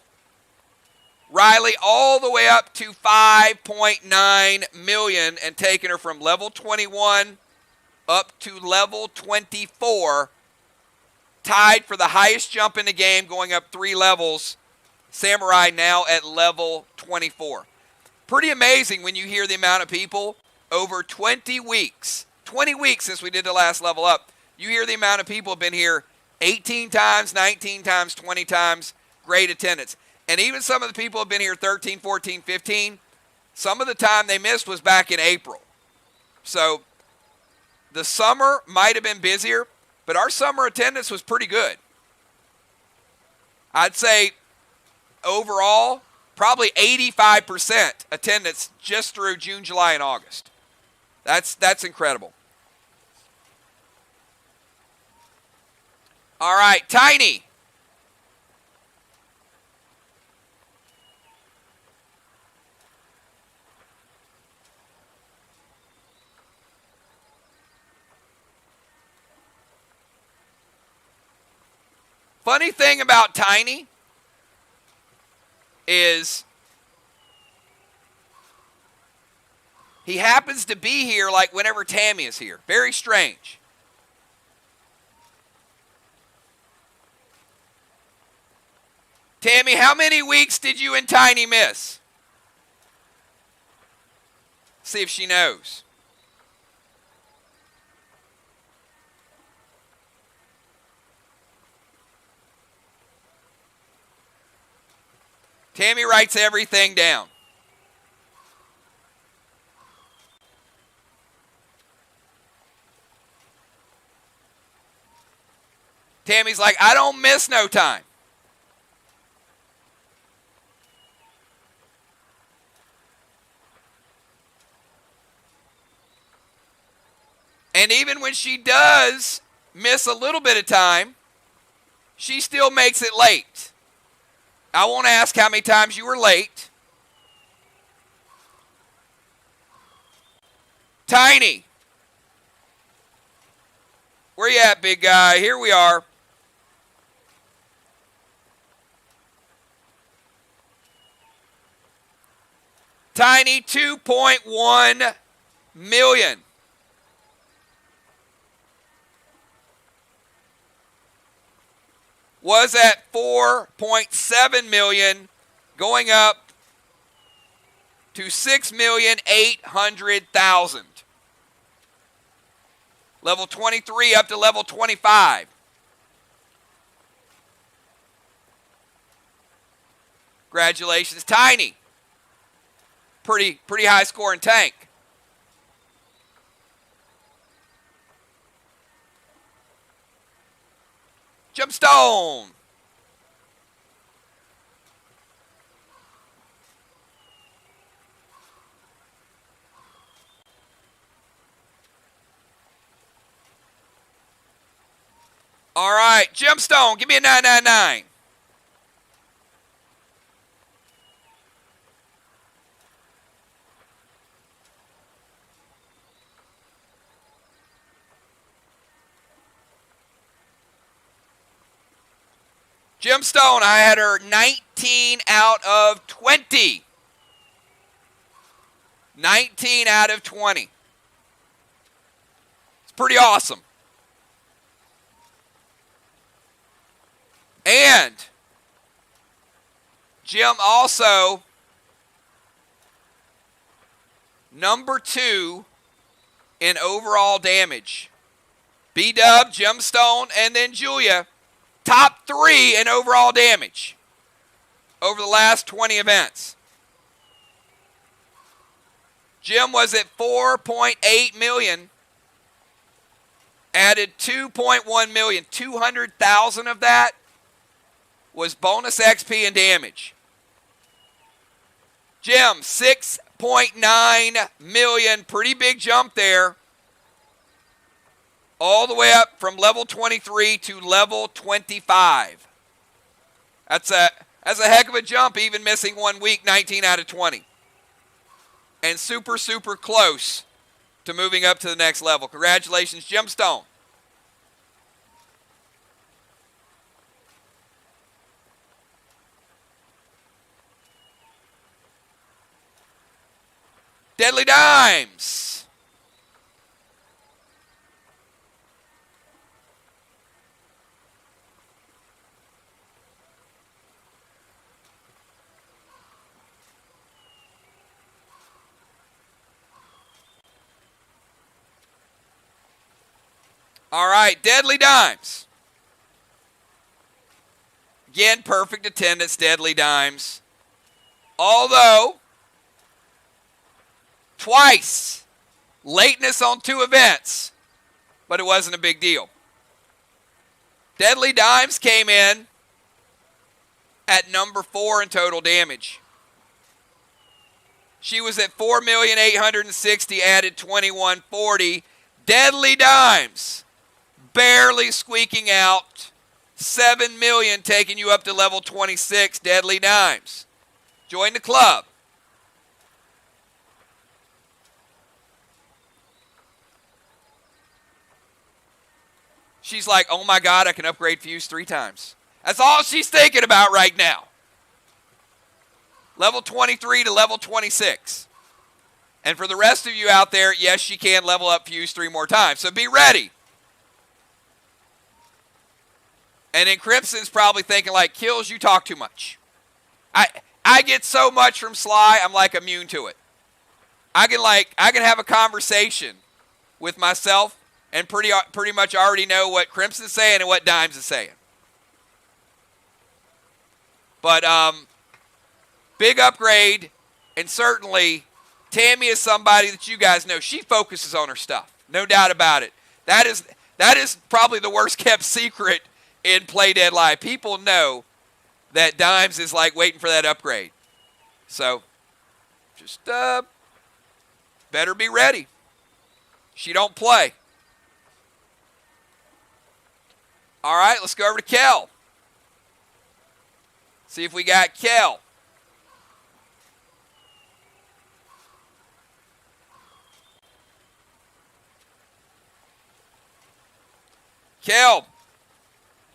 [SPEAKER 1] Riley all the way up to 5.9 million and taking her from level 21 up to level 24. Tied for the highest jump in the game, going up 3 levels. Samurai now at level 24. Pretty amazing when you hear the amount of people over 20 weeks. 20 weeks since we did the last level up. You hear the amount of people have been here 18 times, 19 times, 20 times. Great attendance. And even some of the people have been here 13, 14, 15. Some of the time they missed was back in April. So the summer might have been busier, but our summer attendance was pretty good. I'd say overall, probably 85% attendance just through June, July, and August. That's incredible. All right, Tiny. Funny thing about Tiny is he happens to be here like whenever Tammy is here. Very strange. Tammy, how many weeks did you and Tiny miss? See if she knows. Tammy writes everything down. Tammy's like, I don't miss no time. And even when she does miss a little bit of time, she still makes it late. I won't ask how many times you were late. Tiny. Where you at, big guy? Here we are. Tiny, 2.1 million. Was at 4.7 million, going up to 6,800,000. Level 23 up to level 25. Congratulations, Tiny. Pretty high scoring tank. Gemstone. All right, Gemstone, give me a 999. Gemstone, I had her 19 out of 20. 19 out of 20. It's pretty awesome. And Jim also number 2 in overall damage. B-Dub, Gemstone, and then Julia. Top 3 in overall damage over the last 20 events. Jim was at 4.8 million. Added 2.1 million. 200,000 of that was bonus XP and damage. Jim, 6.9 million. Pretty big jump there. All the way up from level 23 to level 25. That's a heck of a jump, even missing 1 week, 19 out of 20. And super, super close to moving up to the next level. Congratulations, Gemstone. Deadly Dimes. All right, Deadly Dimes. Again, perfect attendance, Deadly Dimes. Although, twice, lateness on 2 events. but it wasn't a big deal. Deadly Dimes came in at number 4 in total damage. She was at 4,860,000, added 2,140. Deadly Dimes barely squeaking out 7 million, taking you up to level 26. Deadly Dimes, join the club. She's like, oh my God, I can upgrade Fuse 3 times. That's all she's thinking about right now. Level 23 to level 26. And for the rest of you out there, yes, she can level up Fuse 3 more times. So be ready. And then Crimson's probably thinking like, Kills, you talk too much. I get so much from Sly, I'm like immune to it. I can have a conversation with myself and pretty much already know what Crimson's saying and what Dimes is saying. But big upgrade, and certainly Tammy is somebody that you guys know. She focuses on her stuff, no doubt about it. That is probably the worst kept secret in Play Dead Live. People know that Dimes is like waiting for that upgrade. So just better be ready. She don't play. All right, let's go over to Kel. See if we got Kel. Kel,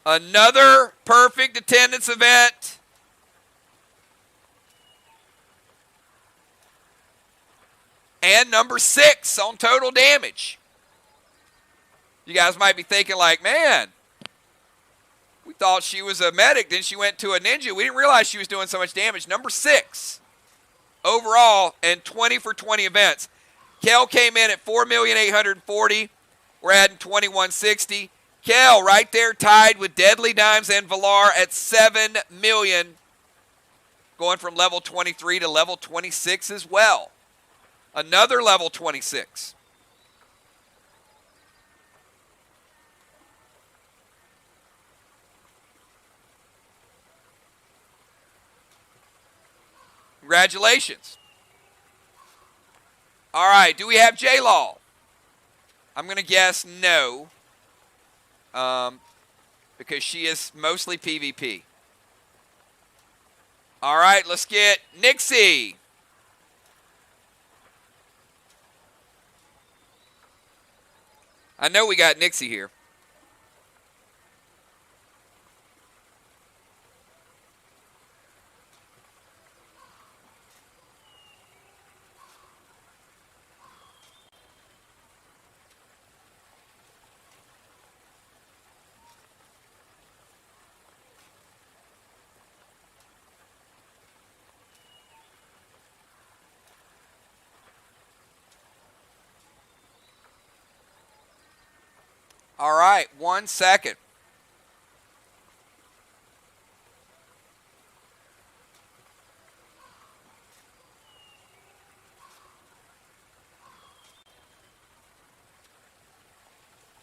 [SPEAKER 1] another perfect attendance event. And number 6 on total damage. You guys might be thinking like, man, we thought she was a medic, then she went to a ninja. We didn't realize she was doing so much damage. Number 6 overall and 20 for 20 events. Kel came in at 4,840,000. We're adding 2,160. Kel right there tied with Deadly Dimes and Valar at 7 million. Going from level 23 to level 26 as well. Another level 26. Congratulations. All right, do we have J-Law? I'm going to guess no. Because she is mostly PvP. All right, let's get Nixie. I know we got Nixie here. All right, 1 second.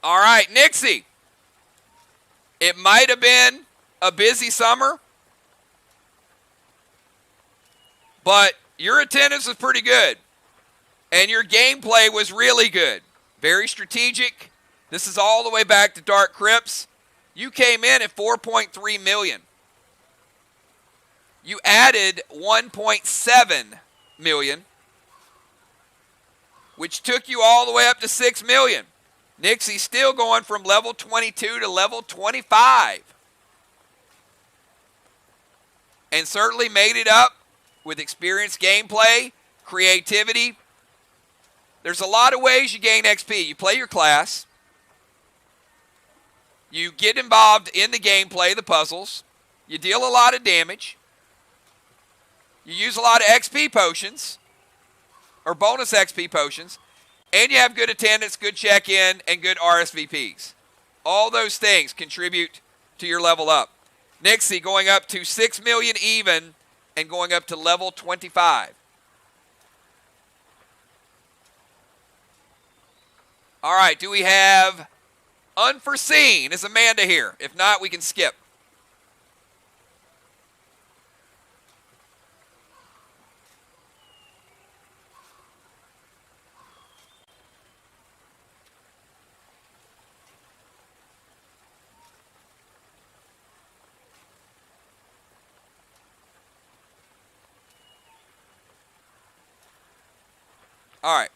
[SPEAKER 1] All right, Nixie. It might have been a busy summer, but your attendance was pretty good, and your gameplay was really good. Very strategic. This is all the way back to Dark Crypts. You came in at 4.3 million. You added 1.7 million, which took you all the way up to 6 million. Nixie's still going from level 22 to level 25. And certainly made it up with experienced gameplay, creativity. There's a lot of ways you gain XP. You play your class. You get involved in the gameplay, the puzzles. You deal a lot of damage. You use a lot of XP potions, or bonus XP potions. And you have good attendance, good check-in, and good RSVPs. All those things contribute to your level up. Nixie going up to 6 million even and going up to level 25. All right, do we have Unforeseen. Is Amanda here? If not, we can skip. All right.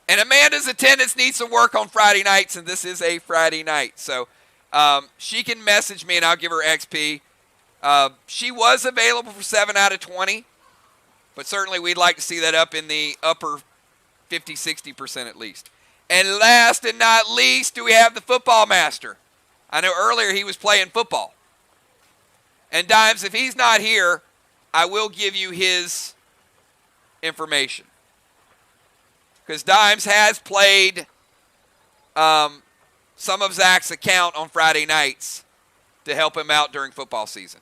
[SPEAKER 1] And Amanda's attendance needs some work on Friday nights, and this is a Friday night. So she can message me, and I'll give her XP. She was available for 7 out of 20, but certainly we'd like to see that up in the upper 50, 60% at least. And last and not least, do we have the football master? I know earlier he was playing football. And Dimes, if he's not here, I will give you his information. Because Dimes has played some of Zach's account on Friday nights to help him out during football season.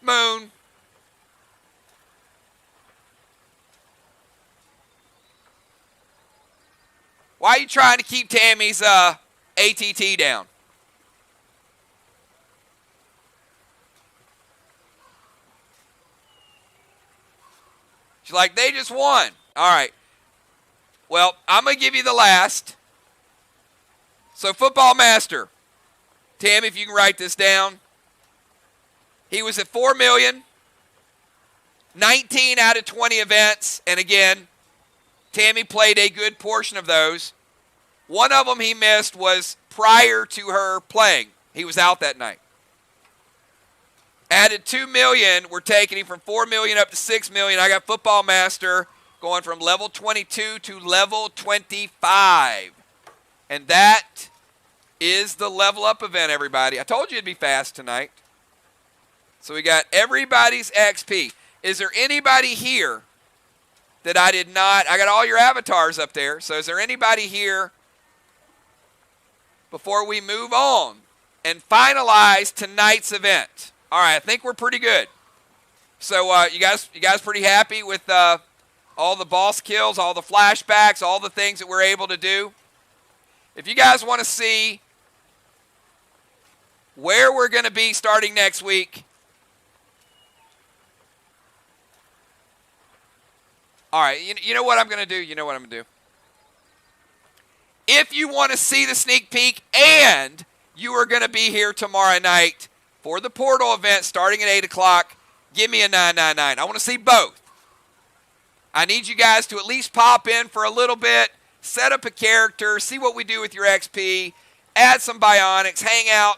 [SPEAKER 1] Moon. Why are you trying to keep Tammy's ATT down? She's like, they just won. All right. Well, I'm going to give you the last. So, football master. Tammy, if you can write this down. He was at 4 million, 19 out of 20 events, and again, Tammy played a good portion of those. One of them he missed was prior to her playing. He was out that night. Added 2 million, we're taking him from 4 million up to 6 million. I got Football Master going from level 22 to level 25. And that is the level up event, everybody. I told you it'd be fast tonight. So we got everybody's XP. Is there anybody here that I did not? I got all your avatars up there. So is there anybody here before we move on and finalize tonight's event? All right, I think we're pretty good. So you guys pretty happy with all the boss kills, all the flashbacks, all the things that we're able to do? If you guys want to see where we're going to be starting next week, all right, you know what I'm going to do? You know what I'm going to do? If you want to see the sneak peek and you are going to be here tomorrow night for the portal event starting at 8 o'clock, give me a 999. I want to see both. I need you guys to at least pop in for a little bit, set up a character, see what we do with your XP, add some bionics, hang out.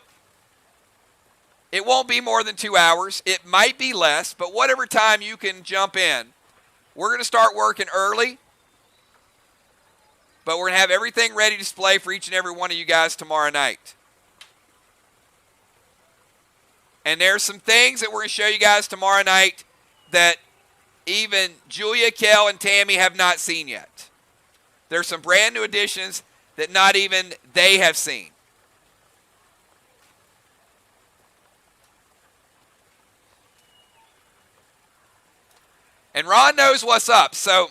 [SPEAKER 1] It won't be more than 2 hours. It might be less, but whatever time you can jump in. We're going to start working early, but we're going to have everything ready to display for each and every one of you guys tomorrow night. And there's some things that we're going to show you guys tomorrow night that even Julia, Kel, and Tammy have not seen yet. There's some brand new additions that not even they have seen. And Ron knows what's up. So,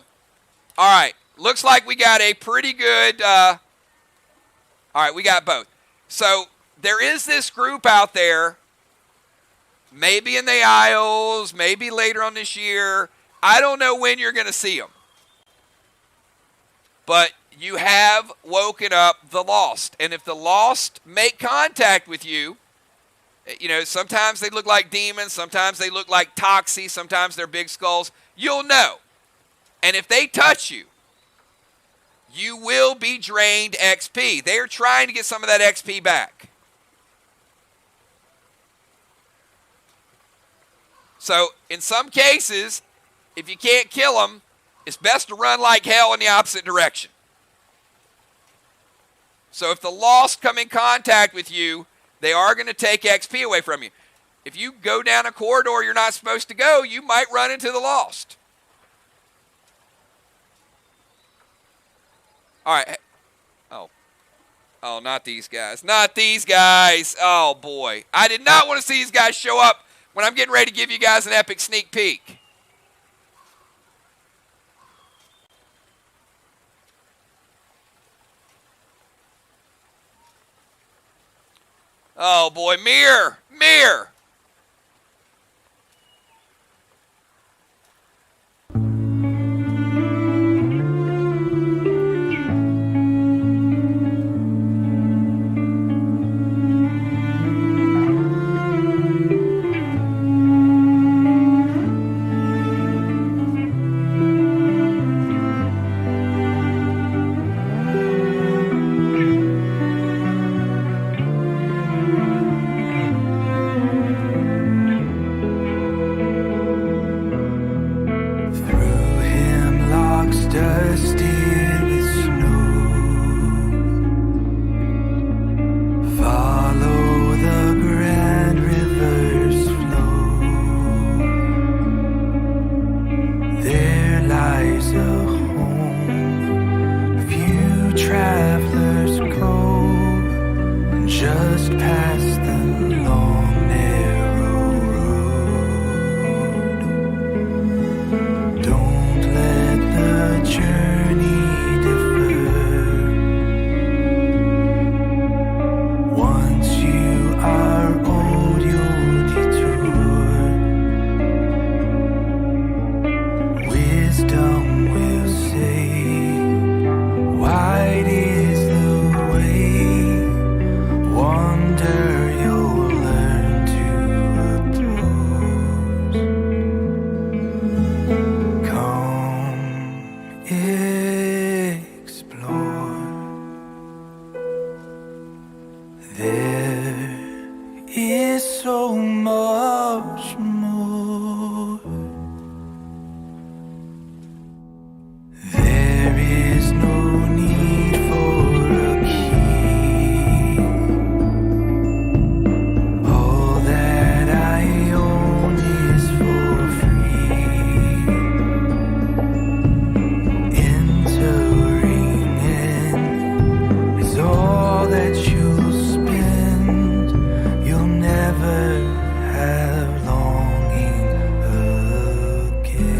[SPEAKER 1] all right. Looks like we got a pretty good, all right, we got both. So, there is this group out there, maybe in the Isles, maybe later on this year. I don't know when you're going to see them. But you have woken up the lost. And if the lost make contact with you, you know, sometimes they look like demons, sometimes they look like Toxie, sometimes they're big skulls. You'll know. And if they touch you, you will be drained XP. They're trying to get some of that XP back. So, in some cases, if you can't kill them, it's best to run like hell in the opposite direction. So, if the lost come in contact with you, they are going to take XP away from you. If you go down a corridor you're not supposed to go, you might run into the lost. All right. Oh, not these guys. Not these guys. Oh, boy. I did not want to see these guys show up when I'm getting ready to give you guys an epic sneak peek. Oh, boy. Mirror. Mirror.
[SPEAKER 2] Through hemlocks dusted with snow, follow the grand river's flow. There lies a home few travelers go, and just past the long narrow road. Don't let the journey differ. Once you are old, you'll detour. Wisdom will say, wide is the way. Wonder you'll learn to oppose. Come explore. There is so much more. There is no need for a key. All that I own is for free. Entering in is all that you'll spend. You'll never have longing again.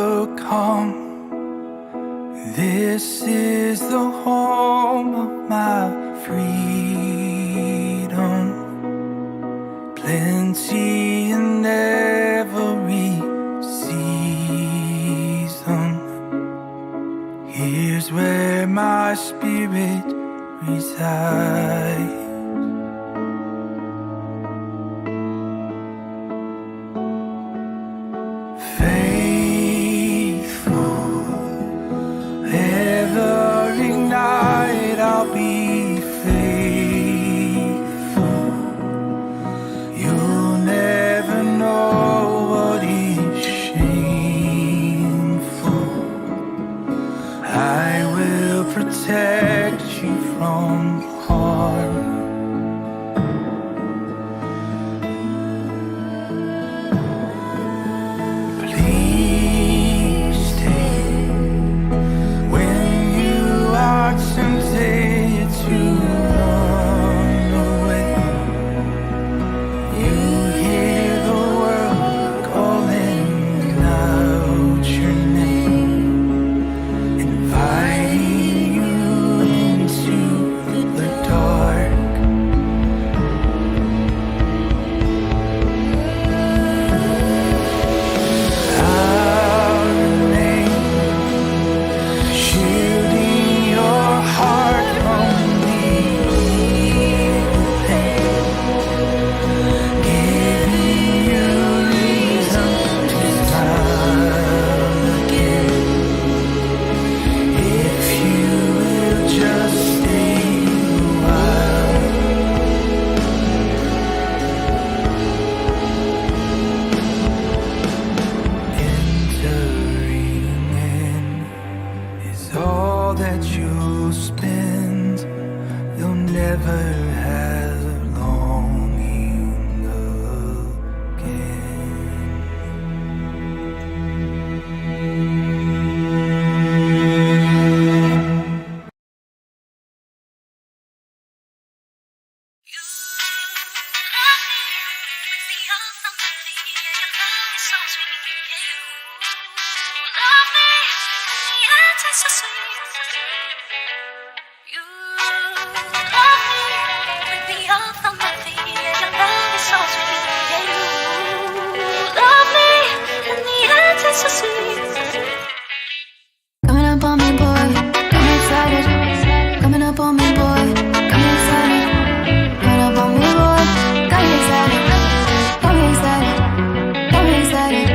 [SPEAKER 2] Welcome. This is the home of my freedom. Plenty in every season. Here's where my spirit resides. Faithful, every night I'll be faithful. You'll never know what is shameful. I will protect you from harm.
[SPEAKER 6] Coming up on me, boy, got me excited. Coming up on me, boy, got me excited. Coming up on me, boy, got me excited. Got me excited, got me excited.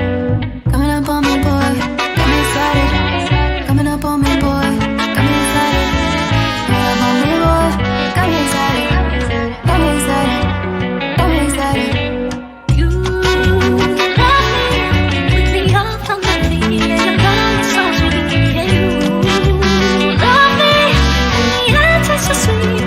[SPEAKER 6] Coming up on me, boy, got me excited. Coming up on me, boy, got me excited. Coming up on me, boy, got me excited. Got me excited, got me excited. You love me, with me off on my feet, and your love is so sweet. Yeah, you love me, and the answer's so sweet.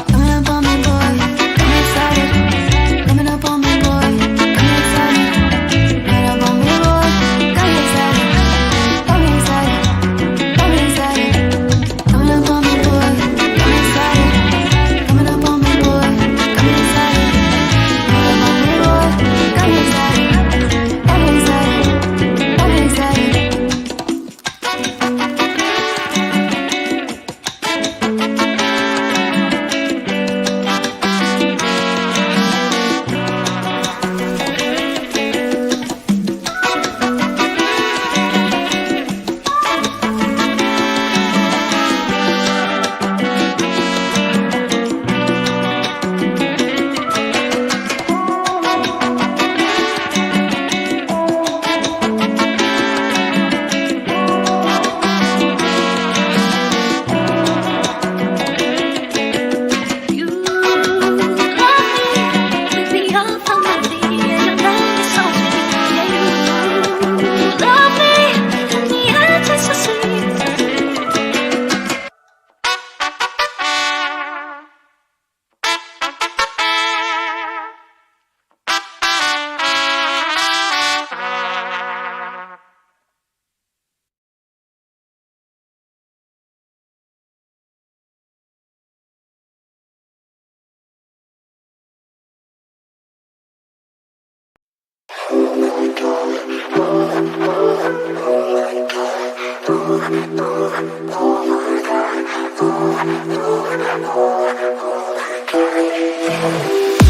[SPEAKER 6] Coming up on me, boy, got me excited. Coming up on me, boy, got me excited. Coming up on me, boy, got me excited. Got me excited, got me excited. Coming up on me, boy, got me excited. Coming up on me, boy, got me excited. Coming up on me, boy, got me excited. Got me excited, got me excited. You love me, with me off on my feet, and your love is so sweet. Yeah, you love me, and the answer's so sweet.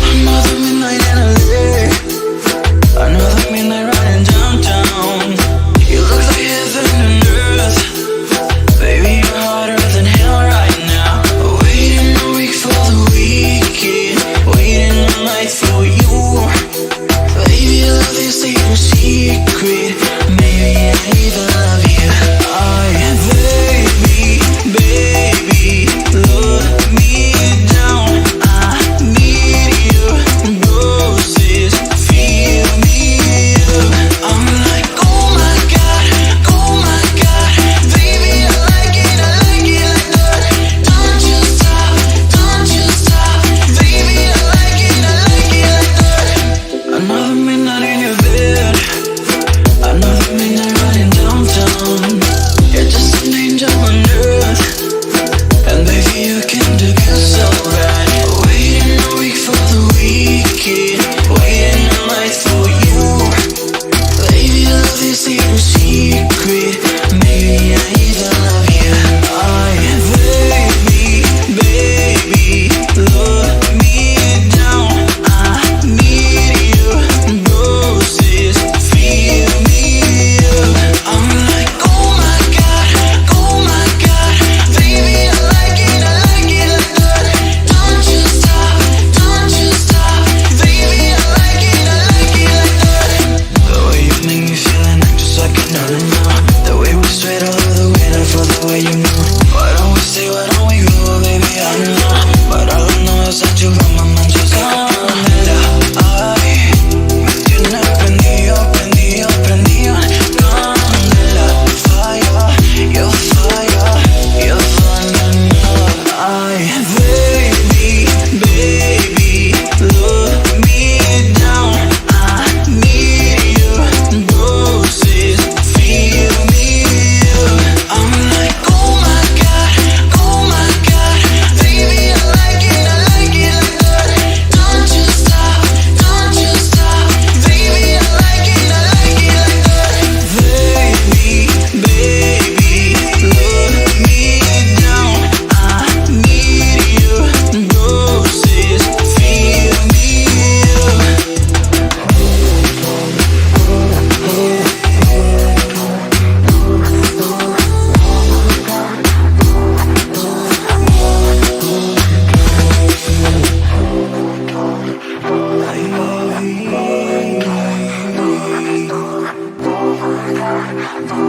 [SPEAKER 2] Another midnight in LA, another midnight riding downtown. You look like heaven and earth, baby, you're hotter than hell right now. Waiting a week for the weekend, waiting all night for you. Baby, I love this little secret, maybe I even love you. Baby, love me down. I need you, roses, feel me up. I'm like, oh my God, baby, I like it like that. Don't you stop, baby, I like it like that. Another midnight in your bed, another midnight running downtown. You're just an angel on earth, and baby, you can do good so right. Waiting a week for the weekend, waiting all night for you. Baby, I love this little secret, maybe I even love you. Baby, love me down. I need you, roses, feel me up. I'm like, oh my God, baby, I like it like that. Don't you stop, baby, I like it like that. The way you make me feel and act just like another now. The way we straight all over the way, not for the way you move. Why don't we stay, why don't we go, baby? 않아 말하는 너의 사주가만 만져서 내려 I 내 눈에 pen neon candela fire you're fire you're fire I baby look me down I need you bruises feel me I'm like oh my god baby I like it like that don't you stop baby I like it like that baby look me down I need you bruises feel me I